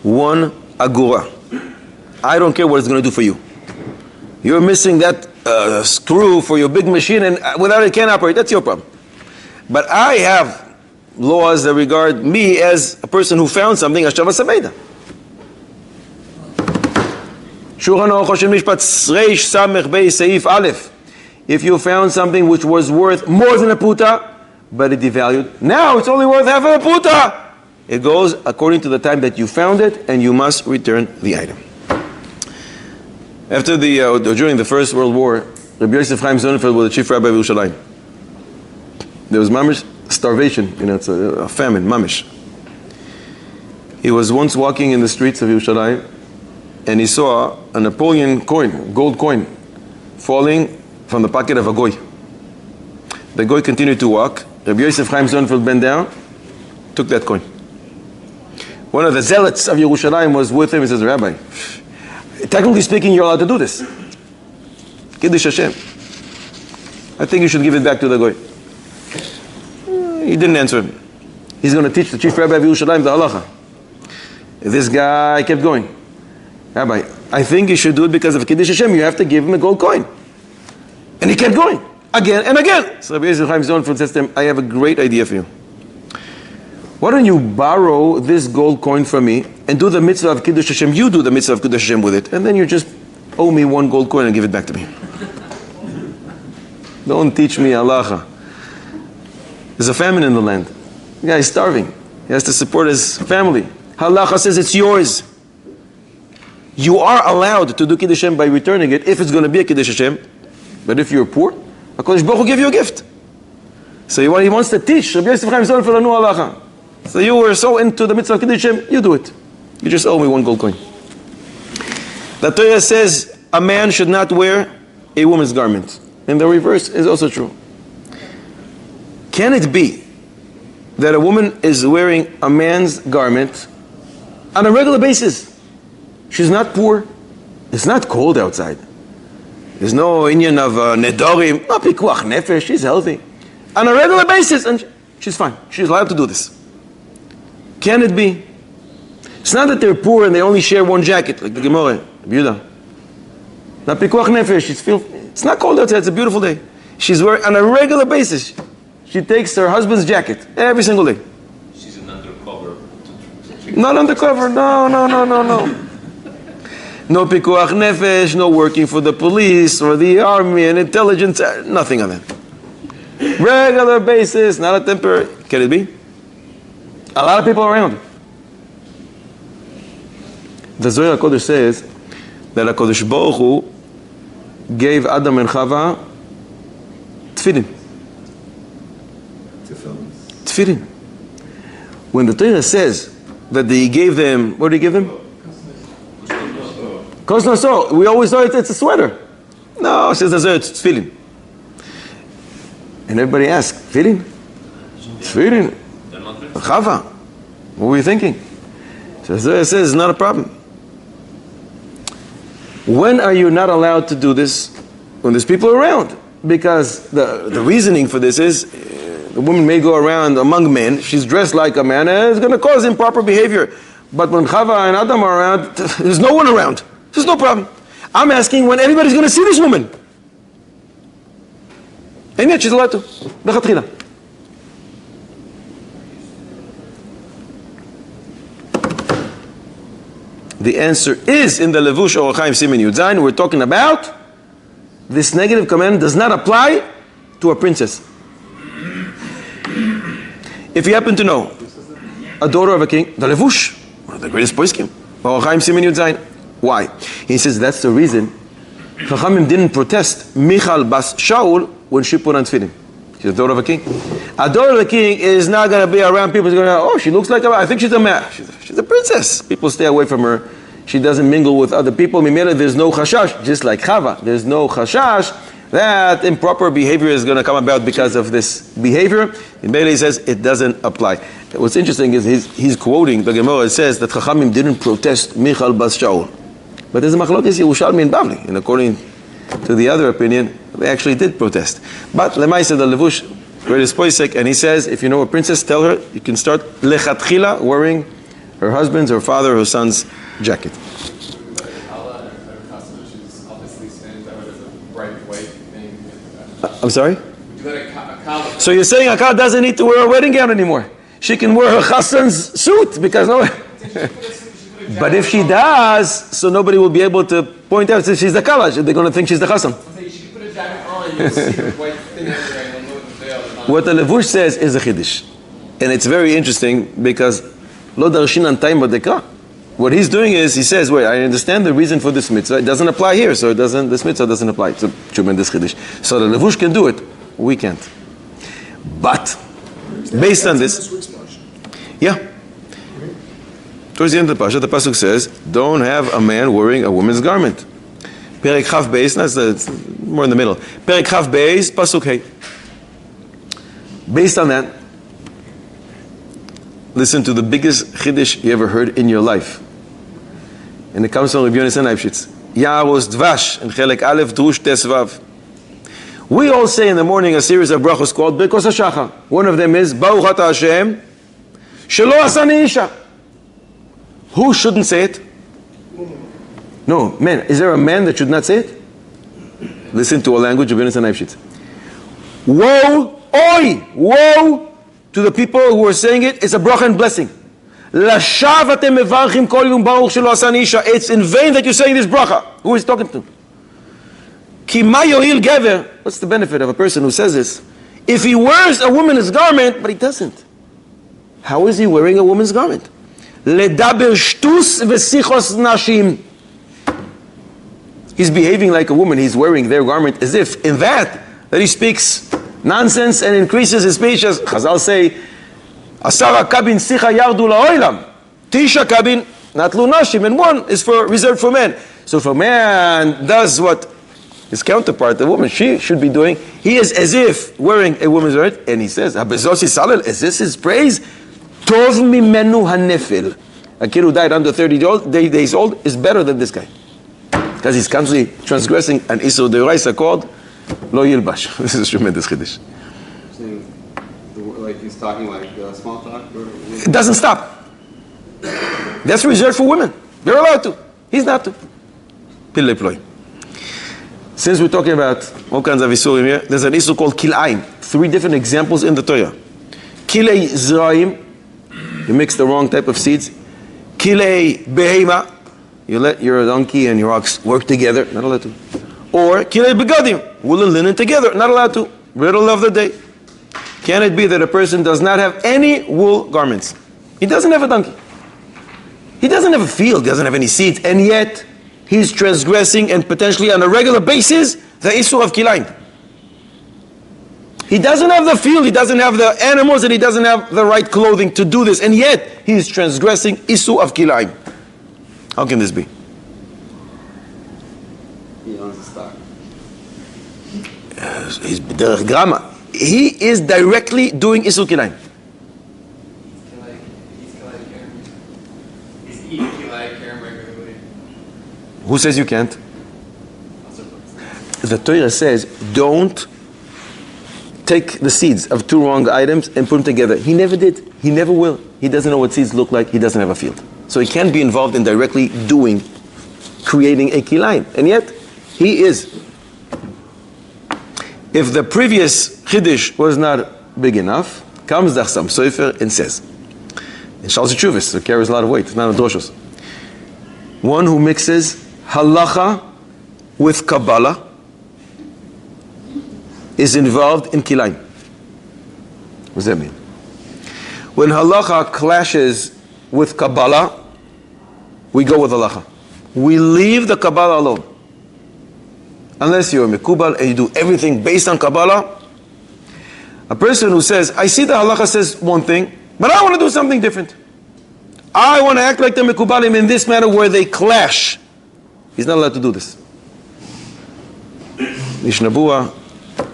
1 agora. I don't care what it's going to do for you. You're missing that screw for your big machine, and without it can't operate. That's your problem. But I have laws that regard me as a person who found something, Hashava Saveda. Shulchan Aruch Hashel Mishpat Reish Samech Beis Seif Aleph. If you found something which was worth more than a puta, but it devalued, now it's only worth half of a puta. It goes according to the time that you found it, and you must return the item. After during the First World War, Rabbi Yosef Chaim Sonnenfeld was the chief rabbi of Yerushalayim. There was mamish starvation, it's a famine, mamish. He was once walking in the streets of Yerushalayim, and he saw a Napoleon coin, gold coin, falling from the pocket of a goy. The goy continued to walk. Rabbi Yosef Chaim Sonnenfeld bent down, took that coin. One of the zealots of Yerushalayim was with him. He says, Rabbi, technically speaking, you're allowed to do this. Kiddush Hashem. I think you should give it back to the goy. He didn't answer him. He's going to teach the chief rabbi of Yerushalayim the halacha. This guy kept going. Rabbi, I think you should do it because of Kiddush Hashem. You have to give him a gold coin. And he kept going, again and again. So Rabbi Yosef Chaim Zonfeld says to him, I have a great idea for you. Why don't you borrow this gold coin from me and do the mitzvah of Kiddush Hashem? You do the mitzvah of Kiddush Hashem with it. And then you just owe me one gold coin and give it back to me. Don't teach me halacha. There's a famine in the land. The guy is starving. He has to support his family. Halacha says it's yours. You are allowed to do Kiddush Hashem by returning it if it's going to be a Kiddush Hashem. But if you're poor, HaKadosh Baruch Hu give you a gift. So he wants to teach Rabbi Yosef Chaim Zonfeld a new halacha. So you were so into the mitzvah of Kiddush Hashem, you do it. You just owe me one gold coin. The Torah says a man should not wear a woman's garment. And the reverse is also true. Can it be that a woman is wearing a man's garment on a regular basis? She's not poor. It's not cold outside. There's no inyan of nedorim, no pikuach nefesh. She's healthy. On a regular basis, and she's fine. She's allowed to do this. Can it be? It's not that they're poor and they only share one jacket, like the Gemara, Yehuda. Not pikuach nefesh. It's not cold outside. It's a beautiful day. She's wearing on a regular basis. She takes her husband's jacket every single day. She's an undercover. Not undercover. No. No pikuach nefesh, no working for the police or the army and intelligence, nothing of that. Regular basis, not a temporary. Can it be? A lot of people around. The Zohar HaKodesh says that HaKadosh Baruch Hu gave Adam and Chava tefillin. Tefillin. When the Torah says that he gave them, what did he give them? So we always thought it's a sweater. No, it says it's tefillin. And everybody asks, tefillin? Tefillin? Chava? What were you thinking? So it says it's not a problem. When are you not allowed to do this? When there's people around. Because the reasoning for this is, the woman may go around among men, she's dressed like a man, and it's going to cause improper behavior. But when Chava and Adam are around, there's no one around. There's no problem. I'm asking when everybody's going to see this woman. And yet she's allowed to. The answer is in the Levush Orach Chaim Siman Yud Zayin. We're talking about this negative command does not apply to a princess. If you happen to know a daughter of a king, the Levush, one of the greatest poskim, Orach Chaim Siman Yud Zayin. Why? He says that's the reason Chachamim didn't protest Michal Bas Shaul when she put on tefillin. She's a daughter of a king. A daughter of a king is not going to be around people who's going to, oh, she looks like I think she's a man. She's a princess. People stay away from her. She doesn't mingle with other people. Mimela, there's no chashash, just like Chava. There's no chashash that improper behavior is going to come about because of this behavior. Mimela, he says it doesn't apply. What's interesting is he's quoting the Gemara. It says that Chachamim didn't protest Michal Bas Shaul. But there's a machlokes Yerushalmi and Bavli. And according to the other opinion, they actually did protest. But Lemaisa the Levush, greatest poisek, and he says, if you know a princess, tell her you can start lechatchila wearing her husband's, her father, her son's jacket. I'm sorry? So you're saying a Kala doesn't need to wear a wedding gown anymore. She can wear her chassan's suit because no. But if she does, so nobody will be able to point out that she's the Kala. They're going to think she's the chassan. What the Levush says is a chiddush, and it's very interesting because lo darshin an taim b'dekra. What he's doing is he says, "Wait, I understand the reason for this mitzvah. It doesn't apply here, so this mitzvah doesn't apply." It's a tremendous chiddush. So the Levush can do it, we can't. But based on this, yeah. Towards the end of the pasuk, says, "Don't have a man wearing a woman's garment." Perek Chav Beis, that's more in the middle. Perek Chav Beis, pasuk Hey. Based on that, listen to the biggest chiddush you ever heard in your life. And it comes from Rabbi Yonasan Eibshitz. Yaros Dvash, in Chelek Aleph, Drush Tesvav. We all say in the morning a series of brachos called Birkos HaShachar. One of them is, Baruch Ata Hashem, Shelo Asani Isha. Who shouldn't say it? No, man, is there a man that should not say it? Listen to a language of innocent knife sheets. Woe, oi, woe to the people who are saying it. It's a bracha and blessing. Lashav atem mevarchim kol yom baruch shelo asani isha. It's in vain that you're saying this bracha. Who is talking to? Ki ma yohil gever. What's the benefit of a person who says this? If he wears a woman's garment, but he doesn't. How is he wearing a woman's garment? Ledaber shtus v'sichos nashim. He's behaving like a woman. He's wearing their garment as if in that he speaks nonsense and increases his speech. As Chazal say, Asara kabin sicha yardu la'olam. Tisha kabin natlu nashim. And one is reserved for men. So if a man does what his counterpart, the woman, she should be doing, he is as if wearing a woman's garment. And he says, Habezosi salel, is this his praise? Tov mimenu hanefil. A kid who died under 30 days old is better than this guy. Because he's constantly transgressing an Isur Deoraisa called Lo Yilbash. This is a tremendous Chiddush. Like he's talking like small talk? It doesn't stop. That's reserved for women. They're allowed to. He's not to. Pillei Ploi. Since we're talking about all kinds of Isurim here, there's an Isur called Kil'aim. 3 different examples in the Torah. Kilei Zraim, you mix the wrong type of seeds. Kilei Behema, you let your donkey and your ox work together, not allowed to. Or Kilei Begadim, wool and linen together, not allowed to. Riddle of the day. Can it be that a person does not have any wool garments? He doesn't have a donkey. He doesn't have a field, he doesn't have any seeds, and yet he's transgressing and potentially on a regular basis the Isur of Kilaim. He doesn't have the field, he doesn't have the animals, and he doesn't have the right clothing to do this, and yet he's transgressing Isur of Kilaim. How can this be? He owns the stock. He's B'derech Grama. He is directly doing Isur Kilaim. He's eating Kilai Karen regularly. Who says you can't? The Torah says, don't take the seeds of 2 wrong items and put them together. He never did. He never will. He doesn't know what seeds look like. He doesn't have a field. So he can't be involved in directly creating a kilaim. And yet, he is. If the previous chiddush was not big enough, comes the Chassam Sofer and says, in Shal Zechuvas, it carries a lot of weight, it's not a droshos. One who mixes halacha with Kabbalah is involved in kilaim. What does that mean? When halacha clashes with Kabbalah, we go with halacha. We leave the Kabbalah alone. Unless you're a Mekubal and you do everything based on Kabbalah. A person who says, I see the halacha says one thing, but I want to do something different. I want to act like the Mekubalim in this manner where they clash. He's not allowed to do this. Mishnah Bua,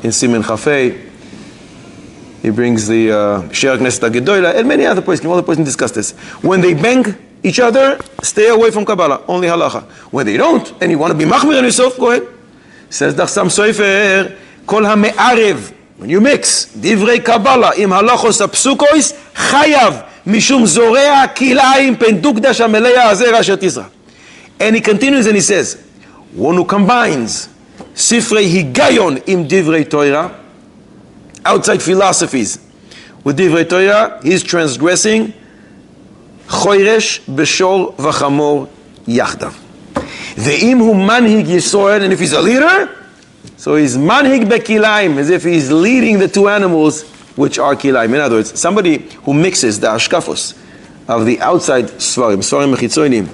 in Simen Chafei, he brings the She'er Knesset HaGedolah and many other places. All the places discuss this. When they bang each other, stay away from Kabbalah, only halacha. When they don't, and you want to be machmir on yourself, go ahead. Says the Chassam Sofer, Kol ha'me'arev, when you mix divrei Kabbalah im halachos ha'psukois, chayav mishum zorea kilaim pendukdash ha'meleya hazera asher tizra. And he continues and he says, one who combines sifrei higayon im divrei Torah, outside philosophies, with divrei Torah, he's transgressing choiresh b'shol v'chamor yachdav. Ve'im hu manhig Yisrael, and if he's a leader, so he's manhig bekilaim, as if he's leading the 2 animals which are kilaim. In other words, somebody who mixes the ashkafos of the outside svarim mechitzonim,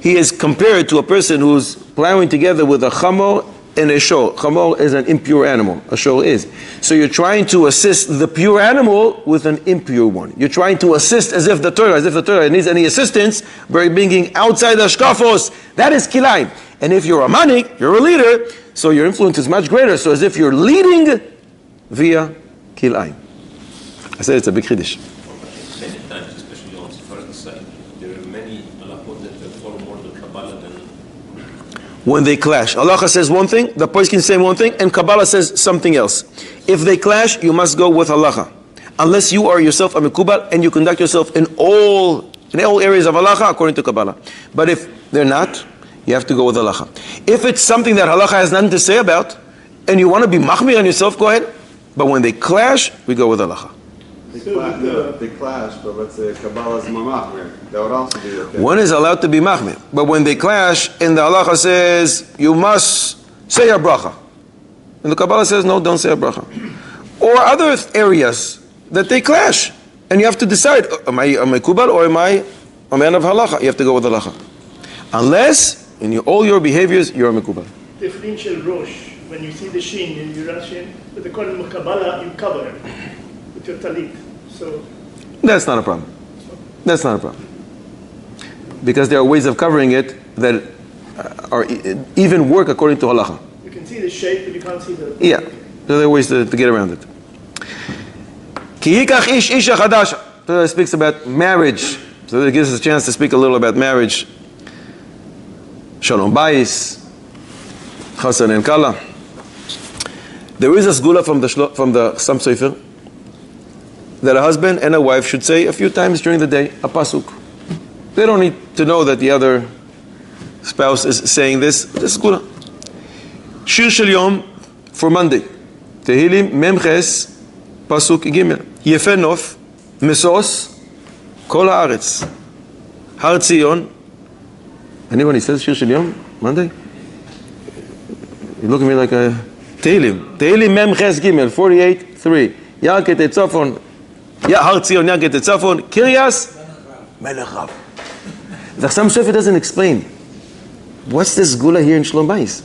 he is compared to a person who's plowing together with a chamor and a shor. Chamor is an impure animal. A shor is. So you're trying to assist the pure animal with an impure one. You're trying to assist as if the Torah needs any assistance by bringing outside the shkafos. That is kilaim. And if you're a manik, you're a leader, so your influence is much greater. So as if you're leading via kilaim. I said it's a big chiddush. Many times, especially on Sephardic side, there are many halachot that follow more the Kabbalah than. When they clash, halacha says one thing, the person can say one thing, and Kabbalah says something else. If they clash, you must go with halacha, unless you are yourself a mekubal and you conduct yourself in all areas of halacha according to Kabbalah. But if they're not, you have to go with halacha. If it's something that halacha has nothing to say about, and you want to be machmir on yourself, go ahead. But when they clash, we go with halacha. They clash, but let's say Kabbalah's mamachmir. That would also be okay. One is allowed to be machmir, but when they clash, and the halacha says you must say a bracha, and the Kabbalah says no, don't say a bracha, or other areas that they clash, and you have to decide: am I kubal or am I a man of halacha? You have to go with halacha, unless in all your behaviors you're a mekubal. תפילין של ראש, when you see the shin in your shin, with the Kohen Kabbalah, you cover with your talit. So that's not a problem. That's not a problem. Because there are ways of covering it that are even work according to halacha. you can see the shape, but you can't see the... Yeah, there are ways to get around it. Ki yikach ish isha chadasha. So it speaks about marriage. So it gives us a chance to speak a little about marriage. Shalom Bayit, Chassan and Kala. There is a sgula from the Sam Sofer that a husband and a wife should say a few times during the day a pasuk. They don't need to know that the other spouse is saying this. This is sgula. Shir Shel Yom for Monday. Tehillim Memches pasuk Gimel. Yefe Nof Mesos Kol Haaretz Har Tzion. Anyone who says Shir Shel Yom Monday? You look at me like a Tehillim. Tehillim Memches Gimel 48:3. Yarket Etzafon. Har Tzion Yarket Etzafon. Kiryas Melech Rav. The Sam Sofer doesn't explain. What's this gula here in Shalom Bayit?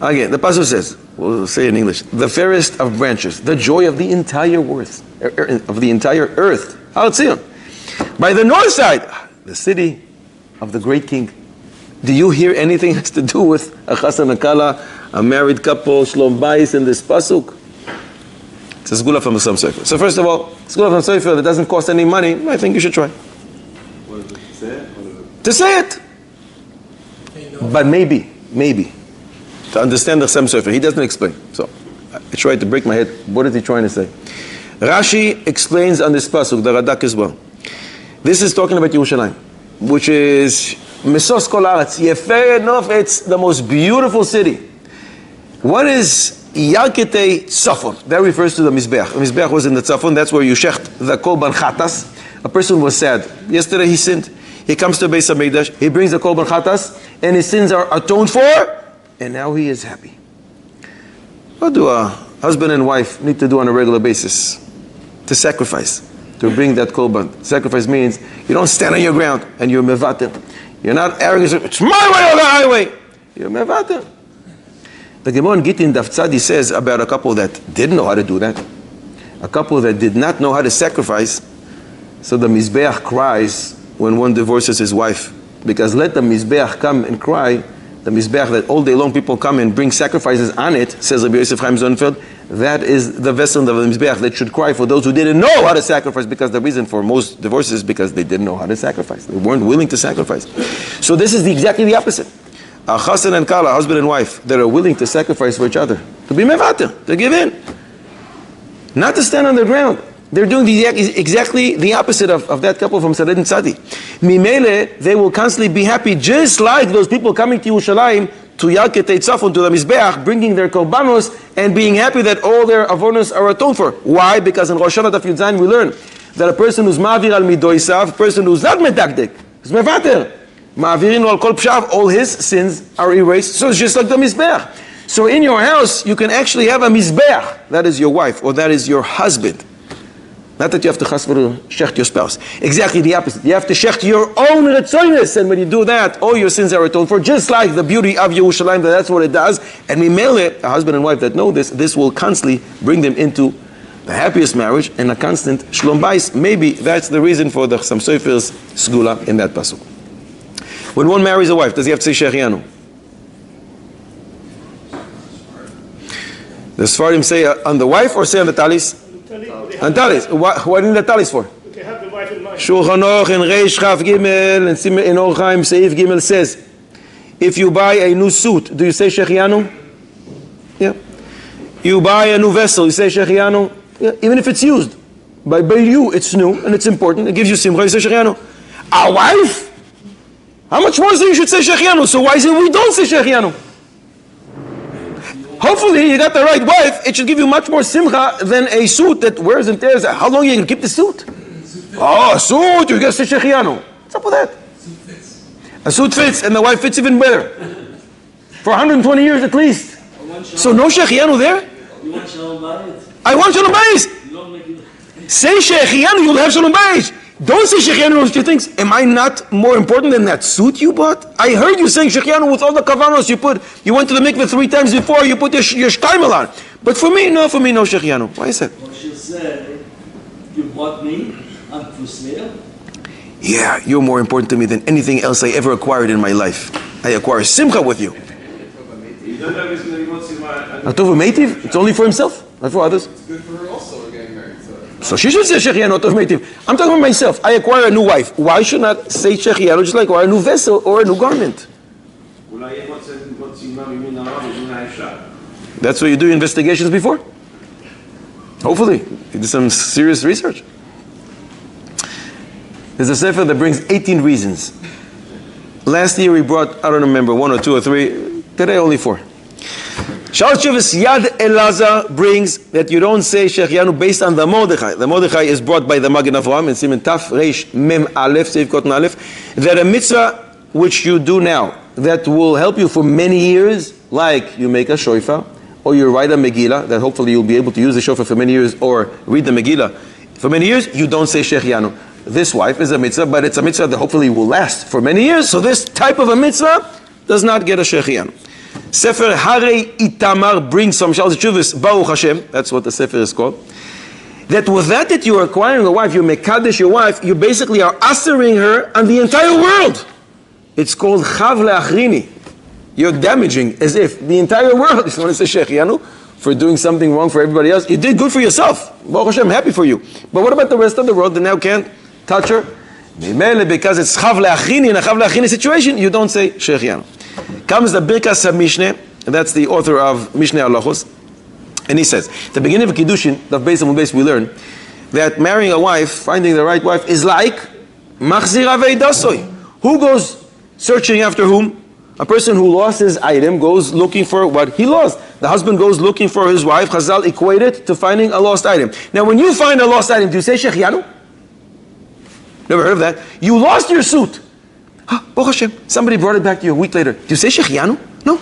Again, the pasuk says, we'll say in English, the fairest of branches, the joy of the entire earth, Har Tzion. By the north side, the city of the great king. Do you hear anything has to do with a chassan and kala, a married couple, Shalom Bayit in this pasuk? It's a sgula from the Sam Sofer. So first of all, sgula from the Sofer that doesn't cost any money, I think you should try. What does it say? To say it. But maybe, to understand the Sam Sofer, he doesn't explain. So I tried to break my head. What is he trying to say? Rashi explains on this pasuk, the Radak as well. This is talking about Yerushalayim, which is Mesos Kol Haaretz. Yefei Nof, it's the most beautiful city. What is Yarketei Tzafon? That refers to the Mizbeach. The Mizbeach was in the Tzafon. That's where you shecht the Korban Chatas. A person was sad. Yesterday he sinned. He comes to Beis HaMikdash. He brings the Korban Chatas, and his sins are atoned for, and now he is happy. What do a husband and wife need to do on a regular basis? To sacrifice, to bring that Korban. Sacrifice means you don't stand on your ground and you're mevater. You're not arrogant. It's my way or the highway. You're mevater. The Gemara in Gittin Daf Tzadi says about a couple that didn't know how to do that. A couple that did not know how to sacrifice. So the Mizbeach cries when one divorces his wife. Because let the Mizbeach come and cry. The Mizbeach that all day long people come and bring sacrifices on it, says Rabbi Yosef Chaim Zonfeld, that is the vessel of the Mizbeach that should cry for those who didn't know how to sacrifice, because the reason for most divorces is because they didn't know how to sacrifice. They weren't willing to sacrifice. So this is exactly the opposite. A chassan and kala, husband and wife, that are willing to sacrifice for each other, to be mevater, to give in, not to stand on their ground. They're doing exactly the opposite of that couple from Sared and Tzadi. Mimele, they will constantly be happy, just like those people coming to Yerushalayim, to Yarketei Tzafon, to the Mizbeach, bringing their korbanos, and being happy that all their avonos are atoned for. Why? Because in Rosh Hashanah Daf Yud Zayin we learn that a person who's ma'avir al midoisav, a person who's not medakdek, is mevater. Ma'avirin al kol pshav, all his sins are erased. So it's just like the Mizbeach. So in your house, you can actually have a Mizbeach. That is your wife, or that is your husband. Not that you have to shecht your spouse. Exactly the opposite. You have to shecht your own retzonos, and when you do that, all your sins are atoned for. Just like the beauty of Yerushalayim, that's what it does. And mimele, a husband and wife that know this will constantly bring them into the happiest marriage and a constant Shalom Bayit. Maybe that's the reason for the Sam Sofer's sgula in that pasuk. When one marries a wife, does he have to say Shechianu? The Sfarim say on the wife or say on the talis? And talis. What do you need the talis for? They have the wife in mind. Shulchan Aruch in Reish Chaf Gimel and in Or Chaim Seif Gimel says, if you buy a new suit, do you say Shechianu? Yeah. You buy a new vessel, you say Shechianu? Yeah. Even if it's used. By you, it's new and it's important. It gives you simcha, you say Shechianu. A wife? How much more so you should say Shechianu? So why is it we don't say Shechianu? Hopefully you got the right wife. It should give you much more simcha than a suit that wears and tears. How long are you going to keep the suit? Oh, a suit, you got to say Shechianu. What's up with that? A suit fits, and the wife fits even better. For 120 years at least. So no Shechianu there? You want Shalom Bayit? I want Shalom Bayit. You don't make it. Say Shechianu, you'll have Shalom Bayit. Don't say Shechianu with your things. Am I not more important than that suit you bought? I heard you saying Shechianu with all the kavanos you put. You went to the mikveh 3 times before, you put your shtaimel on. But for me, no Shechianu. Why is that? What she'll say, you bought me, I'm for sale. Yeah, you're more important to me than anything else I ever acquired in my life. I acquire simcha with you. Atov Meitiv? It's only for himself, not for others. It's good for her also getting married. So she should say Shechianu Atov Meitiv. I'm talking about myself. I acquire a new wife. Why should not say Shechianu just like acquire a new vessel or a new garment? That's what you do investigations before? Hopefully. You did some serious research. There's a sefer that brings 18 reasons. Last year we brought, I don't remember, 1 or 2 or 3. Today only 4. Shal Shuvas Yad Elazar brings that you don't say Shechianu based on the Mordechai. The Mordechai is brought by the Magen Avraham in Siman Taf Reish Mem Aleph, Seif Kotan Aleph, that a mitzvah which you do now that will help you for many years, like you make a shofar, or you write a Megillah, that hopefully you'll be able to use the shofar for many years, or read the Megillah for many years, you don't say Shechianu. This wife is a mitzvah, but it's a mitzvah that hopefully will last for many years, so this type of a mitzvah does not get a Shechianu. Sefer Harei Itamar brings from Shal Shuvas Baruch Hashem, that's what the Sefer is called, that with that you're acquiring a wife, you mekadesh your wife, you basically are asering her on the entire world. It's called Chav Le'achrini. You're damaging as if the entire world, if you want to say Shechianu, for doing something wrong for everybody else, you did good for yourself. Baruch Hashem, happy for you. But what about the rest of the world that now can't touch her? Because it's Chav Le'achrini, in a Chav Le'achrini situation, you don't say Shechianu. Comes the Birkas HaMishneh, and that's the author of Mishneh Halachos, and he says, at the beginning of Kiddushin, the base of base, we learn that marrying a wife, finding the right wife, is like Machzir Avei Dasoy. Who goes searching after whom? A person who lost his item goes looking for what he lost. The husband goes looking for his wife. Chazal equate it to finding a lost item. Now, when you find a lost item, do you say Shechianu? Never heard of that. You lost your suit. Baruch Hashem, somebody brought it back to you a week later. Do you say Shechianu? No.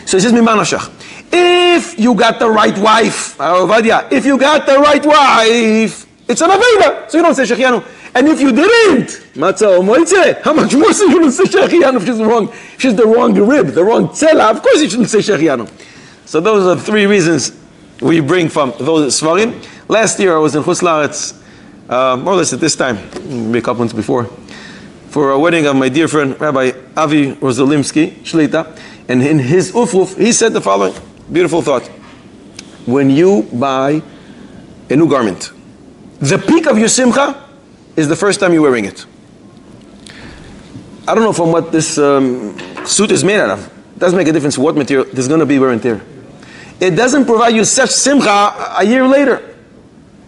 So he says, Mimanashach. If you got the right wife, if you got the right wife, it's an Aveda, so you don't say Shechianu. And if you didn't, Matzah or Moitze, how much more so you don't say Shechianu if she's the wrong rib, the wrong tzela, of course you shouldn't say Shechianu. So those are 3 reasons we bring from those Svarim. Last year I was in Chutz La'aretz, more or less at this time, maybe a couple months before, for a wedding of my dear friend, Rabbi Avi Rozolimsky, Shlita, and in his ufuf, he said the following beautiful thought. When you buy a new garment, the peak of your simcha is the first time you're wearing it. I don't know from what this suit is made out of. It doesn't make a difference what material, there's going to be wear and tear. It doesn't provide you such simcha a year later.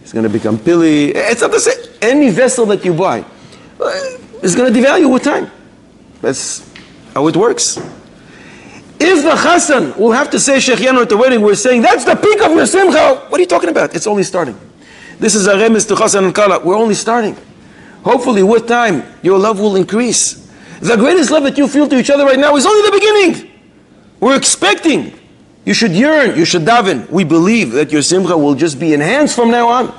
It's going to become pilly. It's not the same. Any vessel that you buy is going to devalue with time. That's how it works. If the chassan will have to say Shechianu at the wedding, we're saying that's the peak of your simcha. What are you talking about? It's only starting. This is a remes to chassan and kala. We're only starting. Hopefully with time, your love will increase. The greatest love that you feel to each other right now is only the beginning. We're expecting. You should yearn, you should daven. We believe that your simcha will just be enhanced from now on.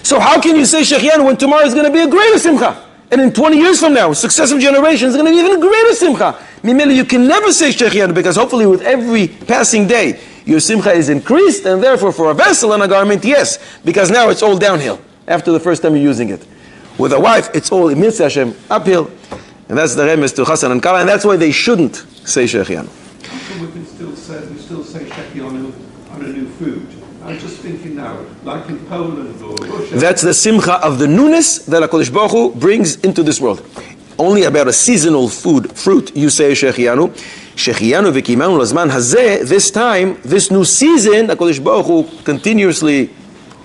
So how can you say Shechianu when tomorrow is going to be a greater simcha? And in 20 years from now, successive generations, is going to be even greater simcha. Mimele, you can never say Shechianu because hopefully with every passing day, your simcha is increased, and therefore for a vessel and a garment, yes, because now it's all downhill after the first time you're using it. With a wife, it's all mitzvah Hashem, uphill. And that's the remes to chassan and kala, and that's why they shouldn't say Shechianu. We can still say Shechianu on a new food. I'm just thinking now, like in Poland or Russia. That's the simcha of the newness that HaKadosh Baruch Hu brings into this world. Only about a seasonal fruit, you say Shechianu. Shechianu v'kimanu lazman hazeh, this time, this new season, HaKadosh Baruch Hu continuously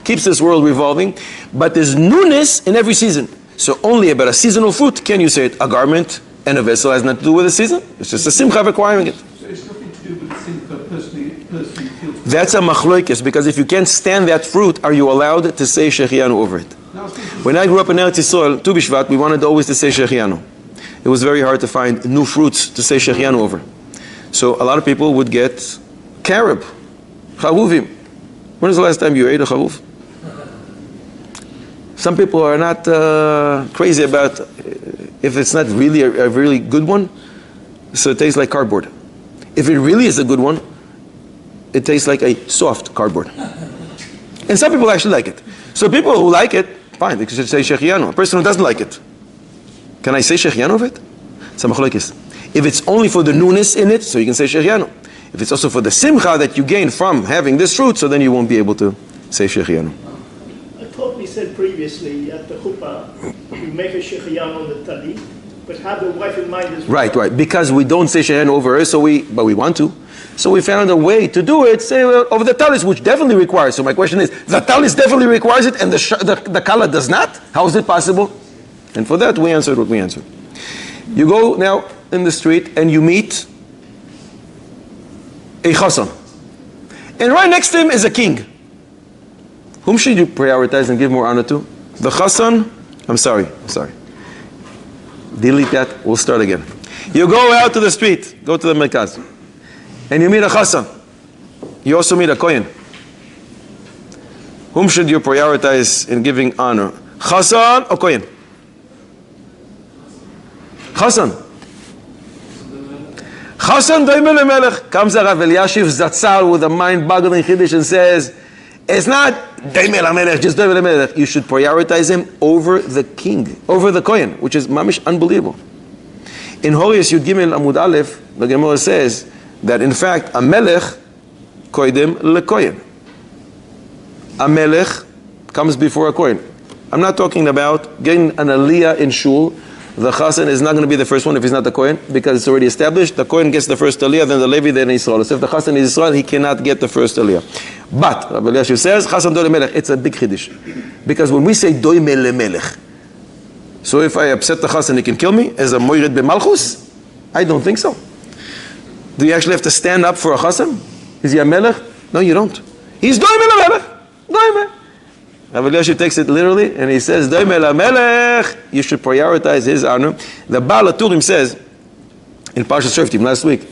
keeps this world revolving, but there's newness in every season. So only about a seasonal fruit can you say it. A garment, And a vessel has nothing to do with the season. It's just a simcha requiring it. So it's nothing to do with the simcha personally feels. That's a machloikis, because if you can't stand that fruit, are you allowed to say shechianu over it? When I grew up in Eretz Yisrael, Tu B'Shvat, we wanted always to say shechianu. It was very hard to find new fruits to say shechianu over. So a lot of people would get carob, charuvim. When was the last time you ate a charuv? Some people are not crazy about if it's not really a really good one, so it tastes like cardboard. If it really is a good one, it tastes like a soft cardboard. And some people actually like it. So people who like it, fine, they should say shechianu. A person who doesn't like it, can I say shechianu of it? It's a machlokes. If it's only for the newness in it, so you can say shechianu. If it's also for the simcha that you gain from having this fruit, so then you won't be able to say shechianu. I thought we said previously at the chuppah, we make a shechianu on the talit, but have the wife in mind as well. Right. Because we don't say shechianu over her, but we want to. So we found a way to do it, say over the talis, which definitely requires. So my question is, the talis definitely requires it, and the kala does not? How is it possible? And for that, we answered what we answered. You go now in the street and you meet a chassan. And right next to him is a king. Whom should you prioritize and give more honor to? The chassan? I'm sorry. Delete that, we'll start again. You go out to the street, go to the merkaz, and you meet a chassan. You also meet a kohen. Whom should you prioritize in giving honor? Chassan or kohen? Chassan. Chassan doime lemelech. Comes Rav Eliashiv Zatzal with a mind-boggling chiddush and says, it's not doime lemelech, just doime lemelech. You should prioritize him over the king, over the kohen, which is mamish unbelievable. In Horius Yud Gimel Amud Aleph, the Gemara says that in fact a melech koidem lekohen. A melech comes before a kohen. I'm not talking about getting an aliyah in shul. The chassan is not going to be the first one if he's not the kohen, because it's already established. The kohen gets the first aliyah, then the levi, then Israel. So if the chassan is Israel, he cannot get the first aliyah. But Rabbi Eliashiv says chassan doime lemelech. It's a big chiddush, because when we say doime lemelech, so if I upset the chassan, he can kill me as a moirid b'malchus? I don't think so. Do you actually have to stand up for a chassan? Is he a melech? No, you don't. He's doime lemelech. Doime. Rabbi Eliashiv takes it literally, and he says, doime lemelech. You should prioritize his honor. The Baal HaTurim says in Parashat Shoftim last week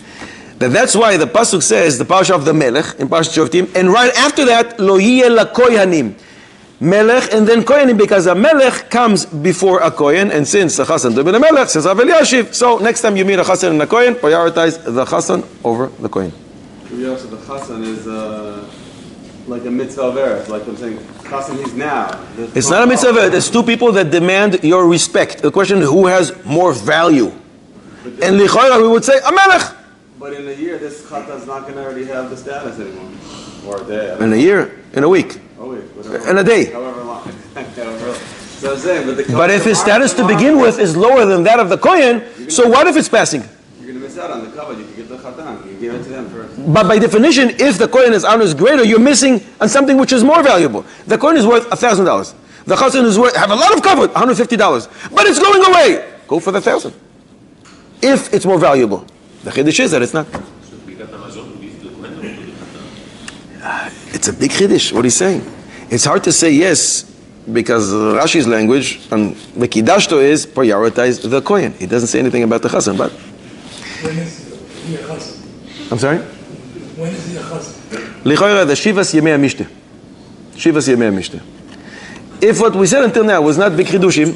that's why the pasuk says the parasha of the melech in Parashat Shoftim, and right after that lo yeh lakohanim. Melech and then kohanim, because a melech comes before a kohen, and since the chassan doime lemelech, says Rabbi Eliashiv, so next time you meet a chassan and a kohen, prioritize the chassan over the kohen. Also, the chassan is like a mitzvah of eretz, like I'm saying, chassan he's now. It's not a mitzvah of eretz. It's two people that demand your respect. The question is who has more value. And lichoira we would say a melech. But in a year, this chata is not going to already have the status anymore. Or a day. In a year, in a week, in a day. However long. So I'm saying, but if his status to begin with is lower than that of the kohen, so what if it's passing? You're going to miss out on the cover. You can get the chatan. You give it to them first. But by definition, if the kohen's honor is greater, you're missing on something which is more valuable. The kohen is worth $1,000. The chassan is worth, have a lot of cover, $150. But it's going away. Go for the 1,000. If it's more valuable. The chiddush is that it's not. It's a big chiddush, what he's saying. It's hard to say yes, because Rashi's language on Mekidashto is prioritize the kohen. He doesn't say anything about the chassan, but... When is he a chassan? I'm sorry? When is he a chassan? Lichoira, the Shivas Yemei HaMishte. Shivas Yemei HaMishte. If what we said until now was not big chidushim...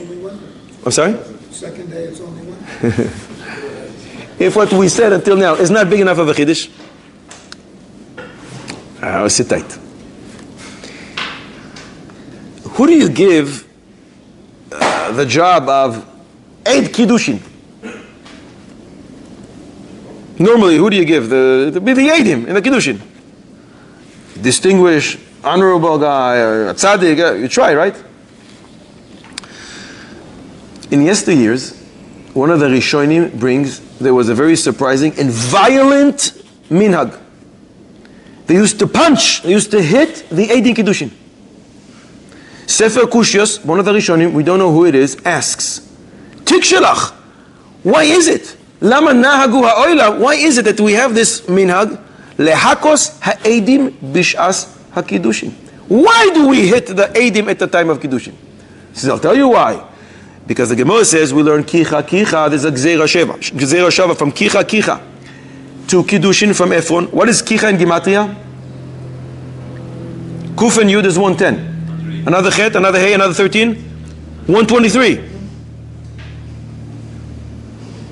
I'm sorry? Second day, it's only one. If what we said until now is not big enough of a chiddush, sit tight. Who do you give the job of Eid Kiddushin? Normally, who do you give? The Eidim in the Kiddushin. Distinguished, honorable guy, a tzaddik, you try, right? In yesteryears, one of the Rishonim brings, there was a very surprising and violent minhag. They used to punch, they used to hit the Eidin Kiddushin. Sefer Kushios, one of the Rishonim, we don't know who it is, asks, Tik Shelach, Why is it? Lama nahagu ha'oila. Why is it that we have this minhag? Lehakos ha'edim bish'as ha'kiddushin. Why do we hit the edim at the time of kiddushin? He says, I'll tell you why. Because the Gemara says we learn kicha kicha. There's a gzeira shava from kicha kicha to kiddushin from Ephron. What is kicha in Gematria? Kuf and Yud is 110. Another chet, another hey, another 13. 123.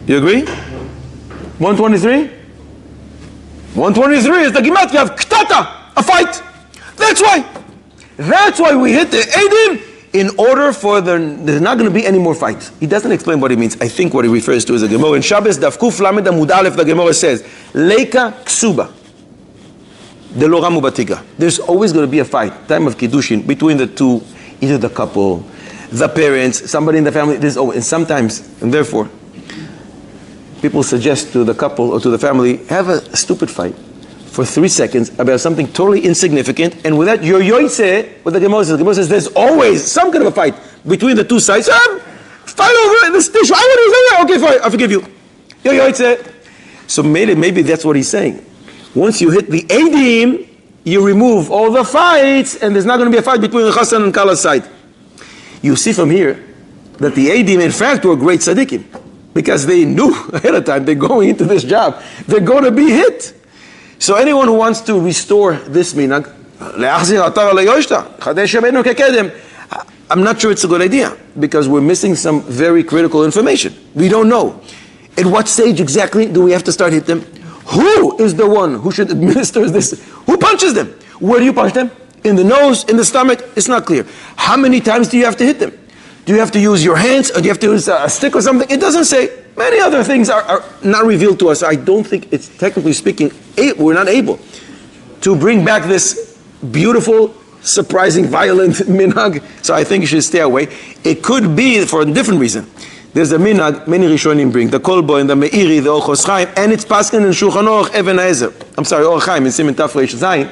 You agree? 123? 123 is the Gematria of ktata, a fight. That's why. That's why we hit the edim. In order for there's not going to be any more fights. He doesn't explain what he means. I think what he refers to is a Gemara. In Shabbos, Daf Kuf Lamed Amud Aleph, the Gemara says, Leika Ksuba. De lo ramu batiga. There's always going to be a fight, time of Kiddushin, between the two, either the couple, the parents, somebody in the family. And sometimes, and therefore, people suggest to the couple or to the family, have a stupid fight for 3 seconds about something totally insignificant, and with that, your yoytze, what the Gemara says, there's always some kind of a fight between the two sides. Fight over this dish. Okay, fine, I forgive you. Your yoytze. So maybe that's what he's saying. Once you hit the edim, you remove all the fights, and there's not going to be a fight between the Chassan and Kala's side. You see from here that the edim, in fact, were great tzaddikim, because they knew ahead of time they're going into this job. They're going to be hit. So anyone who wants to restore this minhag, I'm not sure it's a good idea, because we're missing some very critical information. We don't know. At what stage exactly do we have to start hitting them? Who is the one who should administer this? Who punches them? Where do you punch them? In the nose, in the stomach? It's not clear. How many times do you have to hit them? Do you have to use your hands, or do you have to use a stick or something? It doesn't say. Many other things are not revealed to us. I don't think it's, technically speaking, we're not able to bring back this beautiful, surprising, violent minhag. So I think you should stay away. It could be for a different reason. There's a minhag, many Rishonim bring, the Kolbo and the Meiri, the Ochos Chaim, and it's Paskin and Shulchan Aruch, Even HaEzer. I'm sorry, Or Chaim, in Siman Taf Reish Zayin,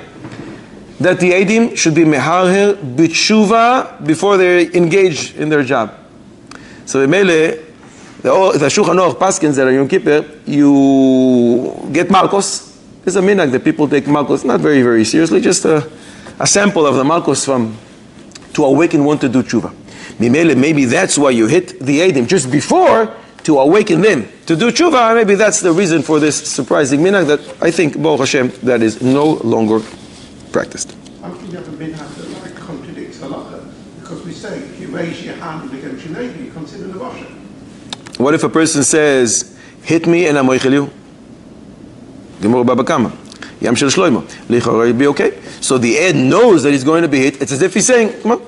that the Eidim should be meharher b'tshuva before they engage in their job. So Mele, the Shulchan Aruch Paskins that are Yom Kippur, you get Malkos. There's a minhag that people take Malkos, not very, very seriously, just a sample of the Malkos to awaken one to do tshuva. Maybe that's why you hit the Eidim just before to awaken them to do tshuva. Maybe that's the reason for this surprising minhag that I think, Baruch Hashem, that is no longer practiced. How can you have a minhag that contradicts halacha? Because we say if you raise your hand against your neighbor, you consider the washer. What if a person says, hit me and I'm oichel you? Gemara Baba Kama. Yam shel Shloimo. Lichorah be okay. So the Ed knows that he's going to be hit. It's as if he's saying, come on,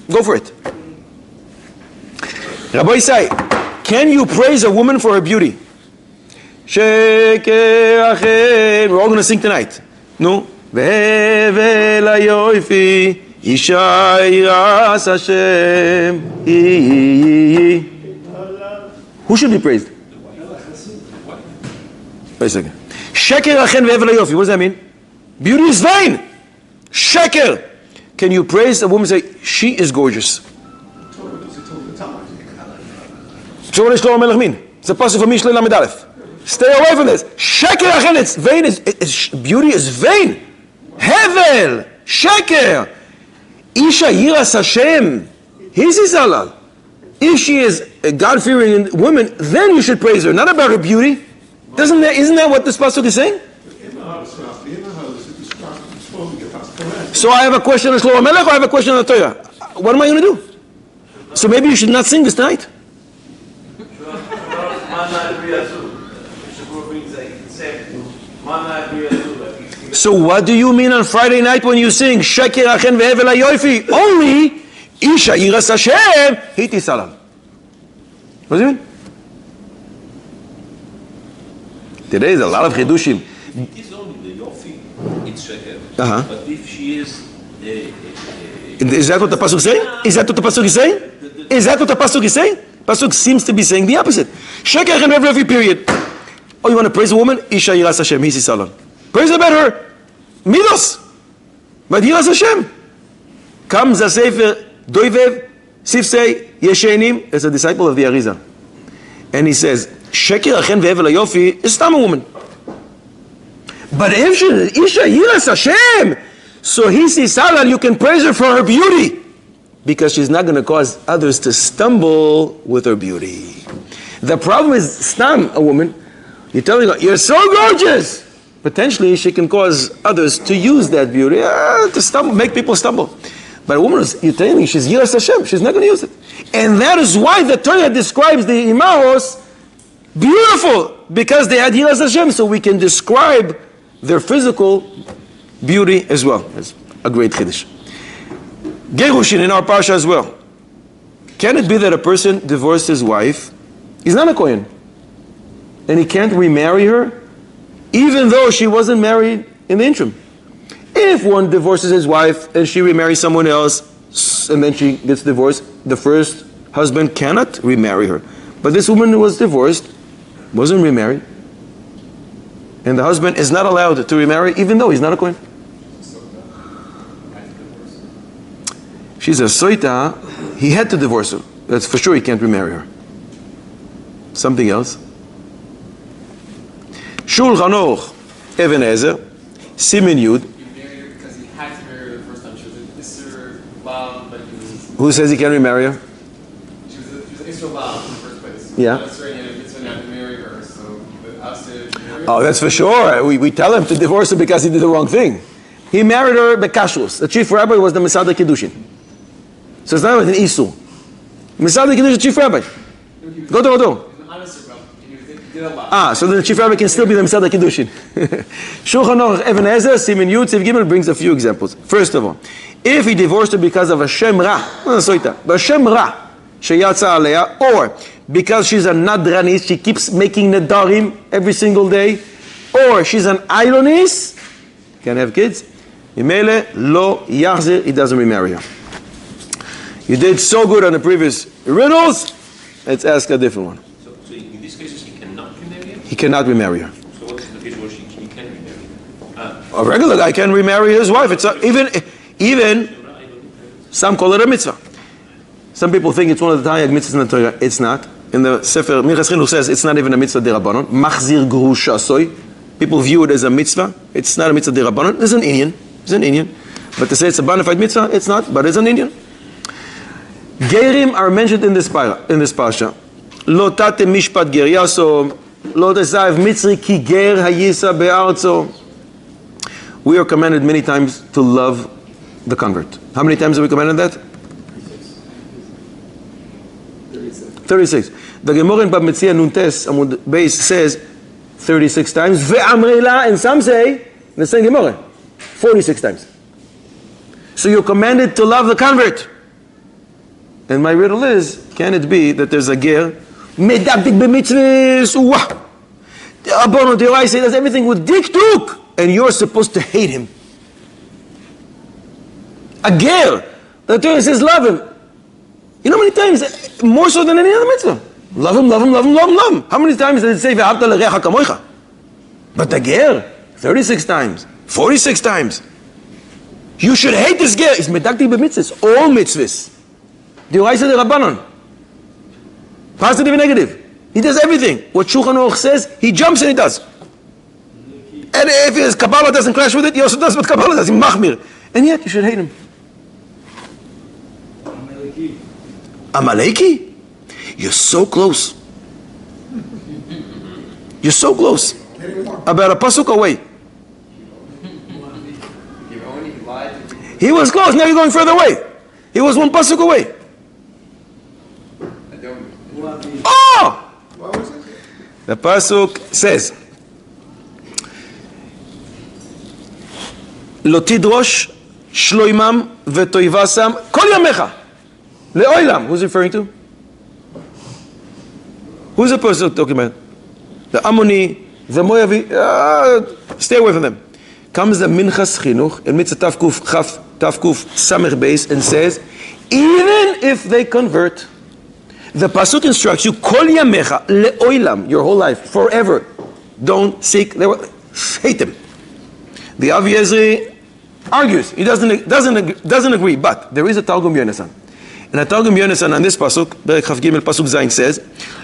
go for it. Rabbi Isai, can you praise a woman for her beauty? We're all going to sing tonight. No? Who should be praised? Wait a second. Sheker achen ve'evel hayofi. What does that mean? Beauty is vain. Sheker. Can you praise a woman and say, she is gorgeous? So what does Shlomo Melech mean? It's a pasuk from Mishlei Lamed Aleph. Stay away from this. Sheker achen. It's vain. Beauty is vain. Hevel. Sheker. Isha yiras Hashem. His halal. If she is a God-fearing woman, then you should praise her, not about her beauty. Isn't that what this pasuk is saying? So I have a question on Shlomo Melech, or I have a question on the Torah. What am I going to do? So maybe you should not sing this tonight. So what do you mean on Friday night when you sing Sheker achen ve'evel hayofi? Only Isha yiras Hashem hiti salam. What does it mean? Today is a lot of chidushim. It is only the yofi, it's sheker. But if she is... Is that what the pasuk is saying? Is that what the pasuk is saying? Is that what the pasuk is saying? Pasuk seems to be saying the opposite. Sheker achen ve'evel hayofi, period. Oh, you want to praise a woman? Isha yiras Hashem hiti salam. Praise about her. Midos. But yiras Hashem. Comes a sefer Doivev, Sifsei Yeshenim, as a disciple of the Arizal. And he says, Sheker achen ve'evel hayofi is stam a woman. But if she isha yiras Hashem, so he sees Salal, you can praise her for her beauty, because she's not going to cause others to stumble with her beauty. The problem is stam a woman. You're telling her you're so gorgeous. Potentially, she can cause others to use that beauty to stumble, make people stumble. But a woman, you're telling me she's yiras Hashem. She's not going to use it, and that is why the Torah describes the imahos beautiful, because they had yiras Hashem. So we can describe their physical beauty as well. That's a great chiddush. Gerushin in our parsha as well. Can it be that a person divorced his wife? He's not a kohen, and he can't remarry her, even though she wasn't married in the interim. If one divorces his wife and she remarries someone else, and then she gets divorced, the first husband cannot remarry her. But this woman who was divorced wasn't remarried, and the husband is not allowed to remarry, even though he's not a kohen. She's a soita. He had to divorce her. That's for sure. He can't remarry her. Something else. Shulchan Aruch, Even Ezer, Simin Yud. He married her because he had to marry her the first time. She was an Isser Lav, but he was... Who says he can't remarry her? She was an Isser Lav in the first place. Yeah. That's right, and it's when I had to marry her, so the us to marry her. Oh, that's for sure. We tell him to divorce her because he did the wrong thing. He married her bekashrus. The chief rabbi was the Mesad Kiddushin. So it's not an Isu. Mesad Kiddushin, chief rabbi. Go. So then the chief rabbi can still be the Mesad Kiddushin. Shulchan Aruch Even Ezer, Simin Yud, Tziv Gimel brings a few examples. First of all, if he divorced her because of a Shem Ra, but Shem Ra, Sheyatza Aleya, or because she's a Nadranist, she keeps making Nedarim every single day, or she's an Ilonis, can't have kids, Imele Lo Yachzir, he doesn't remarry her. You did so good on the previous riddles, let's ask a different one. So in these cases, he cannot remarry her? He cannot remarry her. So what is the case where he can remarry her? A regular guy can remarry his wife. It's even some call it a mitzvah. Some people think it's one of the Taryag mitzvahs in the Torah. It's not. In the Sefer Minchas Chinuch says it's not even a mitzvah derabanan. Machzir grusha soy. People view it as a mitzvah. It's not a mitzvah derabanan. It's an Indian. But to say it's a bona fide mitzvah, it's not. But it's an Indian. Gerim are mentioned in this parsha. Lo tate mishpat ger yaso, lo tesav mitzri ki ger hayisa be'arzo. We are commanded many times to love the convert. How many times are we commanded that? 36. The Gemara in Bab Metzia Nuntes Amud Beis says 36 times. Ve'amrila, and some say, in the same Gemara, 46 times. So you're commanded to love the convert. And my riddle is, can it be that there's a ger, medabdik b'mitzvahs, the Abono Deorai say does everything with dikduk, and you're supposed to hate him. A ger, the Torah says love him. You know how many times, more so than any other mitzvah? Love him. How many times did it say, ve'ahavta l'recha kamoicha? But the ger, 36 times, 46 times. You should hate this ger. It's medabdik b'mitzvahs, all mitzvahs. Deoraisa de Rabbanon. Positive and negative. He does everything. What Shulchan Aruch says, he jumps and he does. And if his Kabbalah doesn't clash with it, he also does what Kabbalah does. He's machmir. And yet, you should hate him. Amaleki? You're so close. You're so close. About a pasuk away. He was close, now you're going further away. He was one pasuk away. Oh! What was it? The pasuk says, "Lo tidrosh shloimam vetoivasam kol yamecha leolam." Who's referring to? Who's the person talking about? The Ammoni, the Moavi. Stay away from them. Comes the Minchas Chinuch in Mitzvah Tavkuf Samech Beis and says, even if they convert, the pasuk instructs you, Kol yamecha leolam, your whole life, forever. Don't seek. Hate them. The Avi Ezri argues. He doesn't agree. But there is a Targum Yonasan, and a Targum Yonasan on this pasuk, Berek Chav Gimel pasuk Zayin says,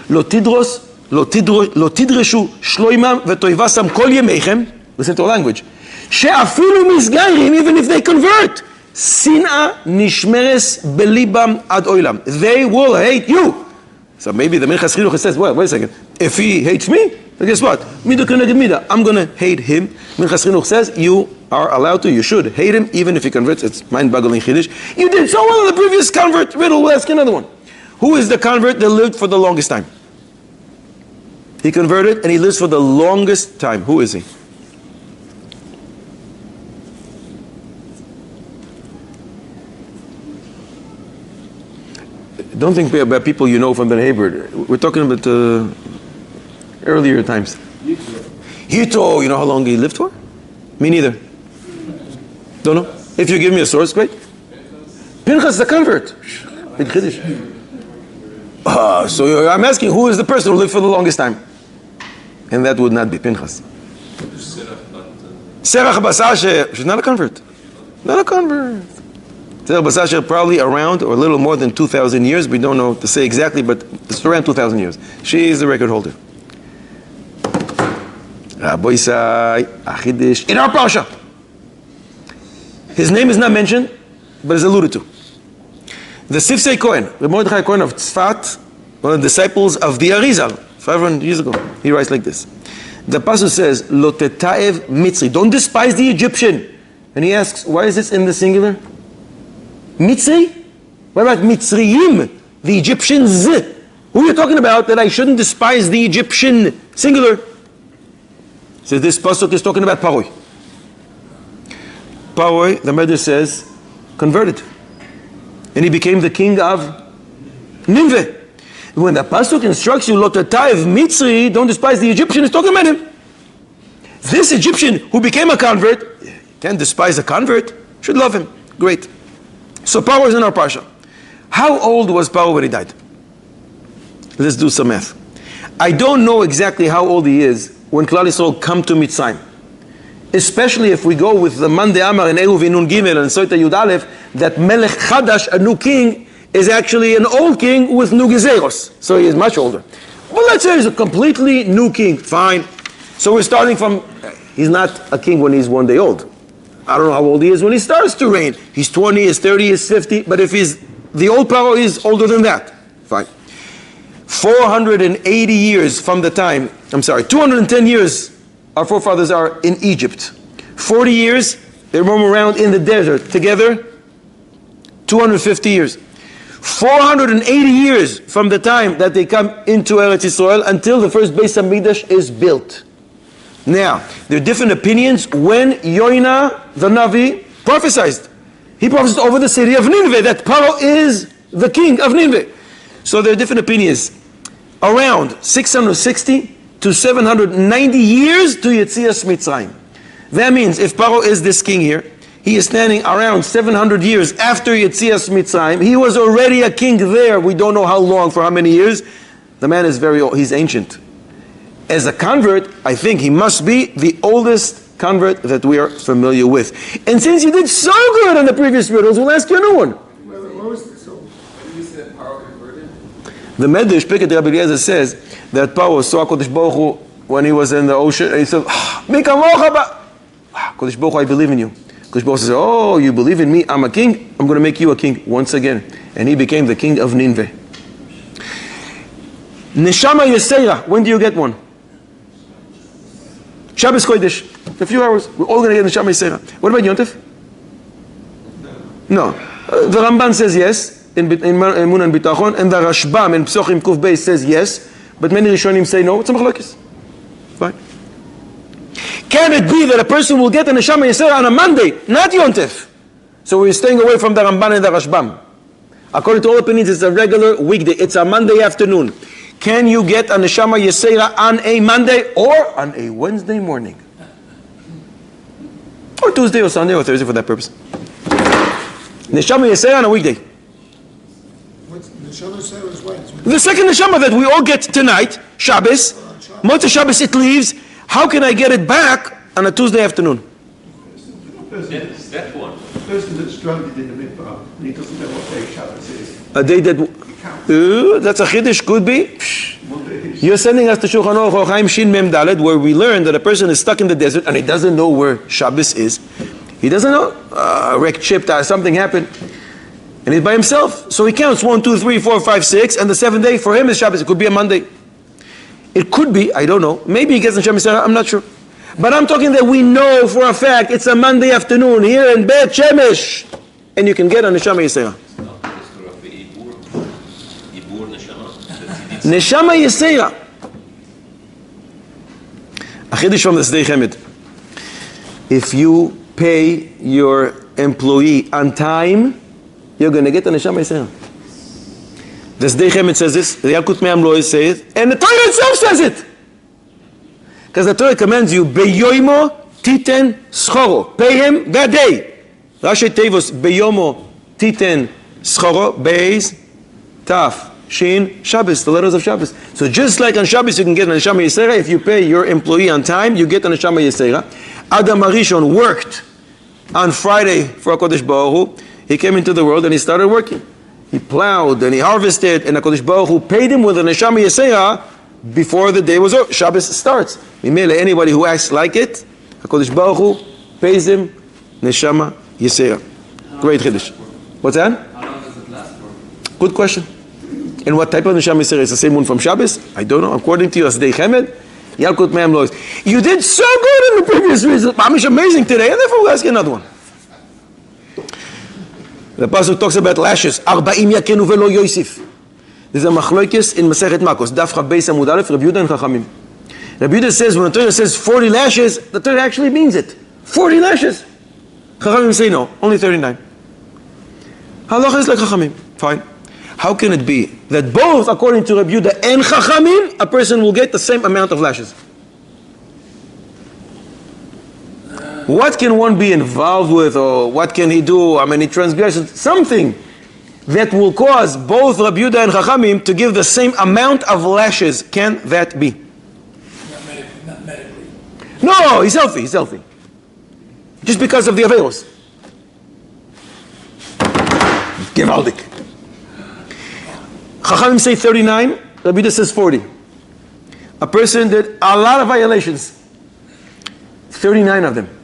Lo tidros לא תדרשו שלוימם וטויבסם כל ימיכם, listen to language, שאפילו מסגיירים, even if they convert, שנאה נשמרס בליבם עד אוילם. They will hate you. So maybe the Minchas Chinuch says, well, wait a second, if he hates me, then guess what? Mida keneged mida, I'm going to hate him. Minchas Chinuch says, you are allowed to, you should hate him, even if he converts. It's mind-boggling Chiddush. You did so well in the previous convert riddle, we'll ask another one. Who is the convert that lived for the longest time? He converted and he lives for the longest time. Who is he? Don't think about people you know from the neighborhood. We're talking about earlier times. Yitro, you know how long he lived for? Me neither. Don't know. If you give me a source, great. Pinchas the convert. So I'm asking, who is the person who lived for the longest time? And that would not be Pinchas. Serach Basashe, she's not a convert. Not a convert. Serach Basashe probably around, or a little more than 2,000 years. We don't know to say exactly, but it's around 2,000 years. She is the record holder. Rabbi Isai, Achidish, in our Parsha. His name is not mentioned, but is alluded to. The Sifsei Kohen, the Mordechai Kohen of Tzfat, one of the disciples of the Arizal, 500 years ago, he writes like this. The pasuk says, Lo tetaev Mitzri, don't despise the Egyptian. And he asks, why is this in the singular? Mitzri? What about Mitzriyim, the Egyptians? Who are you talking about that I shouldn't despise the Egyptian? Singular. So this pasuk is talking about Paroi. Paroi, the Medrash says, converted. And he became the king of Nineveh. When the pasuk instructs you, Lo tetaev Mitzri, don't despise the Egyptian, it's talking about him. This Egyptian who became a convert, can't despise a convert, should love him. Great. So Paro is in our parsha. How old was Paro when he died? Let's do some math. I don't know exactly how old he is when Klal Yisrael come to Mitzrayim. Especially if we go with the Man de Amar and Ehu V'Nun Gimel and Soita Yud Aleph, that Melech Chadash, a new king, is actually an old king with new gezeros. So he is much older. Well, let's say he's a completely new king. Fine. So we're starting from, he's not a king when he's 1 day old. I don't know how old he is when he starts to reign. He's 20, he's 30, he's 50. But if he's, the old Paro is older than that. Fine. 480 years from the time, 210 years our forefathers are in Egypt. 40 years, they roam around in the desert. Together, 250 years. 480 years from the time that they come into Eretz Yisrael until the first Beis HaMikdash is built. Now, there are different opinions when Yoina, the Navi, prophesied. He prophesied over the city of Nineveh, that Paro is the king of Nineveh. So there are different opinions. Around 660 to 790 years to Yetzias Mitzrayim. That means if Paro is this king here, he is standing around 700 years after Yetzias Mitzrayim. He was already a king there. We don't know how long, for how many years. The man is very old. He's ancient. As a convert, I think he must be the oldest convert that we are familiar with. And since you did so good on the previous riddles, we'll ask you a new one. The Medrash Piket Rabbi Eliezer says that Paro saw Kodesh Baruch Hu when he was in the ocean, and he said, Kodesh Baruch Hu, I believe in you. Kodesh Baruch Hu says, oh, you believe in me, I'm a king, I'm going to make you a king once again. And he became the king of Nineveh. Neshama Yeseira, when do you get one? Shabbos Kodesh, a few hours, we're all going to get Neshama Yeseira. What about Yontif? No. The Ramban says yes. In Emun and Bitachon, and the Rashbam in Psochim Kuf Beis says yes, but many Rishonim say no. It's a machlokes. Fine. Can it be that a person will get a Neshama Yisera on a Monday, not Yontef? So we're staying away from the Ramban and the Rashbam. According to all opinions, it's a regular weekday. It's a Monday afternoon. Can you get a Neshama Yisera on a Monday or on a Wednesday morning? Or Tuesday or Sunday or Thursday for that purpose. Neshama Yisera on a weekday. The second neshama that we all get tonight, Shabbos, Motzei Shabbos it leaves. How can I get it back on a Tuesday afternoon? That one. The person that's stranded in the midbar and he doesn't know what day Shabbos is. A day that that's a chiddush, could be. You're sending us to Shulchan Aruch Chaim Shin Mem Dalet, where we learn that a person is stuck in the desert and he doesn't know where Shabbos is. He doesn't know. Wrecked ship, something happened. And he's by himself. So he counts 1, 2, 3, 4, 5, 6, and the 7th day for him is Shabbos. It could be a Monday. It could be, I don't know. Maybe he gets in Shabbos, I'm not sure. But I'm talking that we know for a fact it's a Monday afternoon here in Beit Shemesh. And you can get on Neshama Yisera. Neshama Yisera. A Chiddush from the Sdei Chemed. If you pay your employee on time, you're going to get the Neshama Yisera. The Sdei Chemed says this, the Yalkut Me'am Lois says it, and the Torah itself says it. Because the Torah commands you, Beyoimo titen schoro. Pay him that day. Rashi Tevos, Beyomo titen schoro, Beis, Taf, Shin, Shabbos, the letters of Shabbos. So just like on Shabbos you can get an Neshama Yisera, if you pay your employee on time, you get an Neshama Yisera. Adam Arishon worked on Friday for HaKadosh Baruch Hu. He came into the world and he started working. He plowed and he harvested, and HaKadosh Baruch Hu paid him with an Neshama Yisera before the day was over. Shabbos starts. Anybody who acts like it, HaKadosh Baruch Hu pays him Neshama Yisera. Great Chiddush. What's that? How long does it last for? Good question. And what type of Neshama Yisera is the same one from Shabbos? I don't know. According to you, Sdei Chemed, Yalkut Me'am Lois. You did so good in the previous reason. It's amazing today, and therefore we'll ask you another one. The Pasuk talks about lashes. 40 yakenu velo Yosef. There's a machlokes in Masechet Makos. Daf Chabeis Amud Aleph, Rabbi Yehuda and Chachamim. Rabbi Yehuda says, when the Torah says 40 lashes, the Torah actually means it. 40 lashes. Chachamim say no, only 39. Halacha is like Chachamim. Fine. How can it be that both, according to Rabbi Yehuda and Chachamim, a person will get the same amount of lashes? What can one be involved with, or what can he do? I mean, he transgresses something that will cause both Rabbi Yehuda and Chachamim to give the same amount of lashes. Can that be? Not medically. No, he's healthy. He's healthy. Just because of the averos. Gewaldig. Chachamim say 39. Rabbi Yehuda says 40. A person did a lot of violations. 39 of them.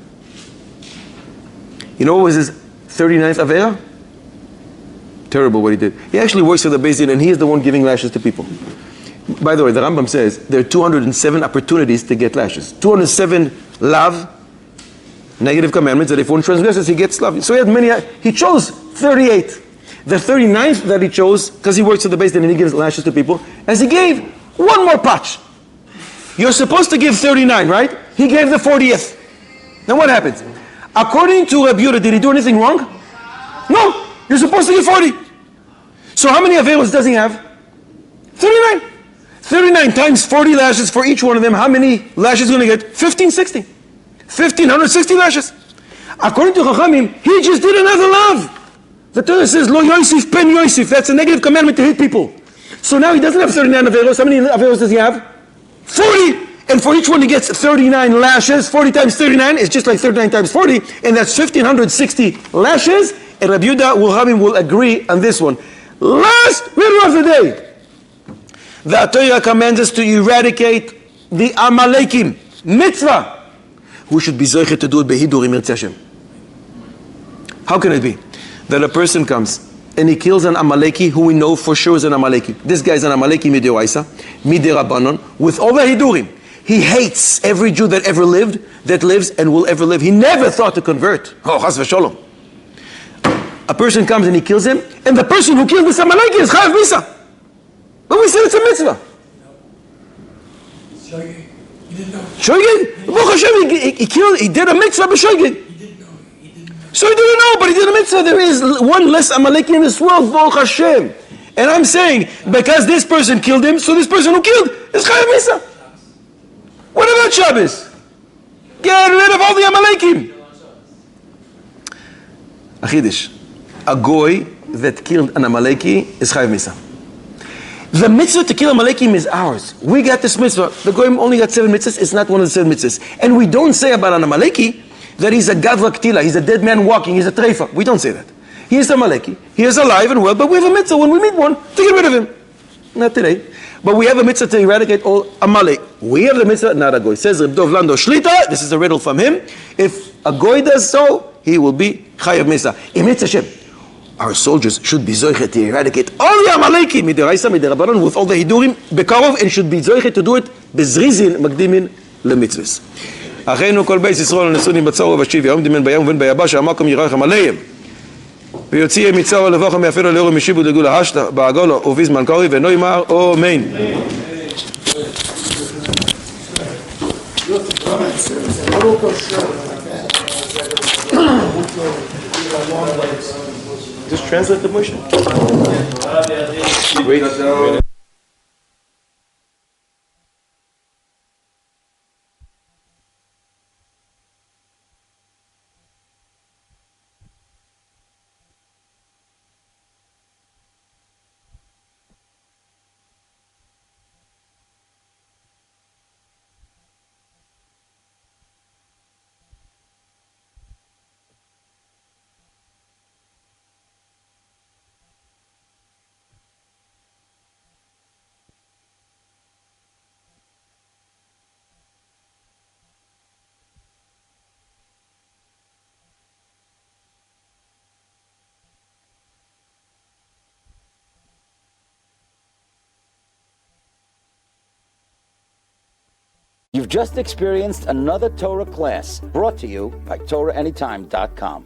You know what was his 39th avera? Terrible what he did. He actually works for the Beis Din, and he is the one giving lashes to people. By the way, the Rambam says there are 207 opportunities to get lashes. 207 lav, negative commandments, that if one transgresses, he gets lav. So he had many, he chose 38. The 39th that he chose, because he works for the Beis Din and he gives lashes to people, as he gave one more patch. You're supposed to give 39, right? He gave the 40th. Now what happens? According to Rabbi Yehuda, did he do anything wrong? No. You're supposed to give 40. So how many averos does he have? 39. 39 times 40 lashes for each one of them. How many lashes is he going to get? 1560. 1560 lashes. According to Chachamim, he just did another love. The Torah says, Lo Yosef pen Yosef. That's a negative commandment to hit people. So now he doesn't have 39 averos. How many averos does he have? 40. And for each one he gets 39 lashes. 40 times 39 is just like 39 times 40. And that's 1560 lashes. And Rabbi Yehuda will agree on this one. Last riddle of the day. The Torah commands us to eradicate the Amalekim. Mitzvah. Who should be zoichet to do it behidurim Yirtzeh Hashem? How can it be that a person comes and he kills an Amaleki who we know for sure is an Amaleki? This guy is an Amaleki mideoraisa, miderabanan, with all the hidurim. He hates every Jew that ever lived, that lives, and will ever live. He never thought to convert. Oh, chas v'sholom. A person comes and he kills him, and the person who killed this Amaleki is chayav misa. But we said it's a mitzvah. Shoygig. You didn't know. Shoygig? Baruch Hashem, he did a mitzvah b'shoygig. He didn't know. So he didn't know, but he did a mitzvah. There is one less Amaleki in this world, Baruch Hashem. And I'm saying, because this person killed him, so this person who killed is chayav misa. What about Shabbos? Get rid of all the Amalekim. A Chiddush. A goy that killed an Amaleki is chayav misa. The mitzvah to kill Amalekim is ours. We got this mitzvah. The goy only got 7 mitzvahs. It's not one of the 7 mitzvahs. And we don't say about an Amaleki that he's a gadva ktila. He's a dead man walking. He's a treifa. We don't say that. He is a Amaleki. He is alive and well, but we have a mitzvah when we meet one to get rid of him. Not today. But we have a mitzvah to eradicate all Amalek. We have the mitzvah, not a goy. Says Reb Dov Lando Shlita, this is a riddle from him. If a goy does so, he will be chayav misa. Emetz Hashem. Our soldiers should be zoichet to eradicate all the Amalekim, midiraisa, midirabanan, with all the hidurim, bekarov, and should be zoichet to do it bezrizin, magdimin, lemitzvahs. אחינו כל בית ישראל נשאונים בצור ובשיב יום דמיין בים ובין ביבש המקום ירחם עליהם ויוציא מצור לבוכם יפלו לאור משיבו לגול השתה בעגולו ובזמן קורי ואינו ימר אמן. Just translate the motion. Wait. You've just experienced another Torah class brought to you by TorahAnytime.com.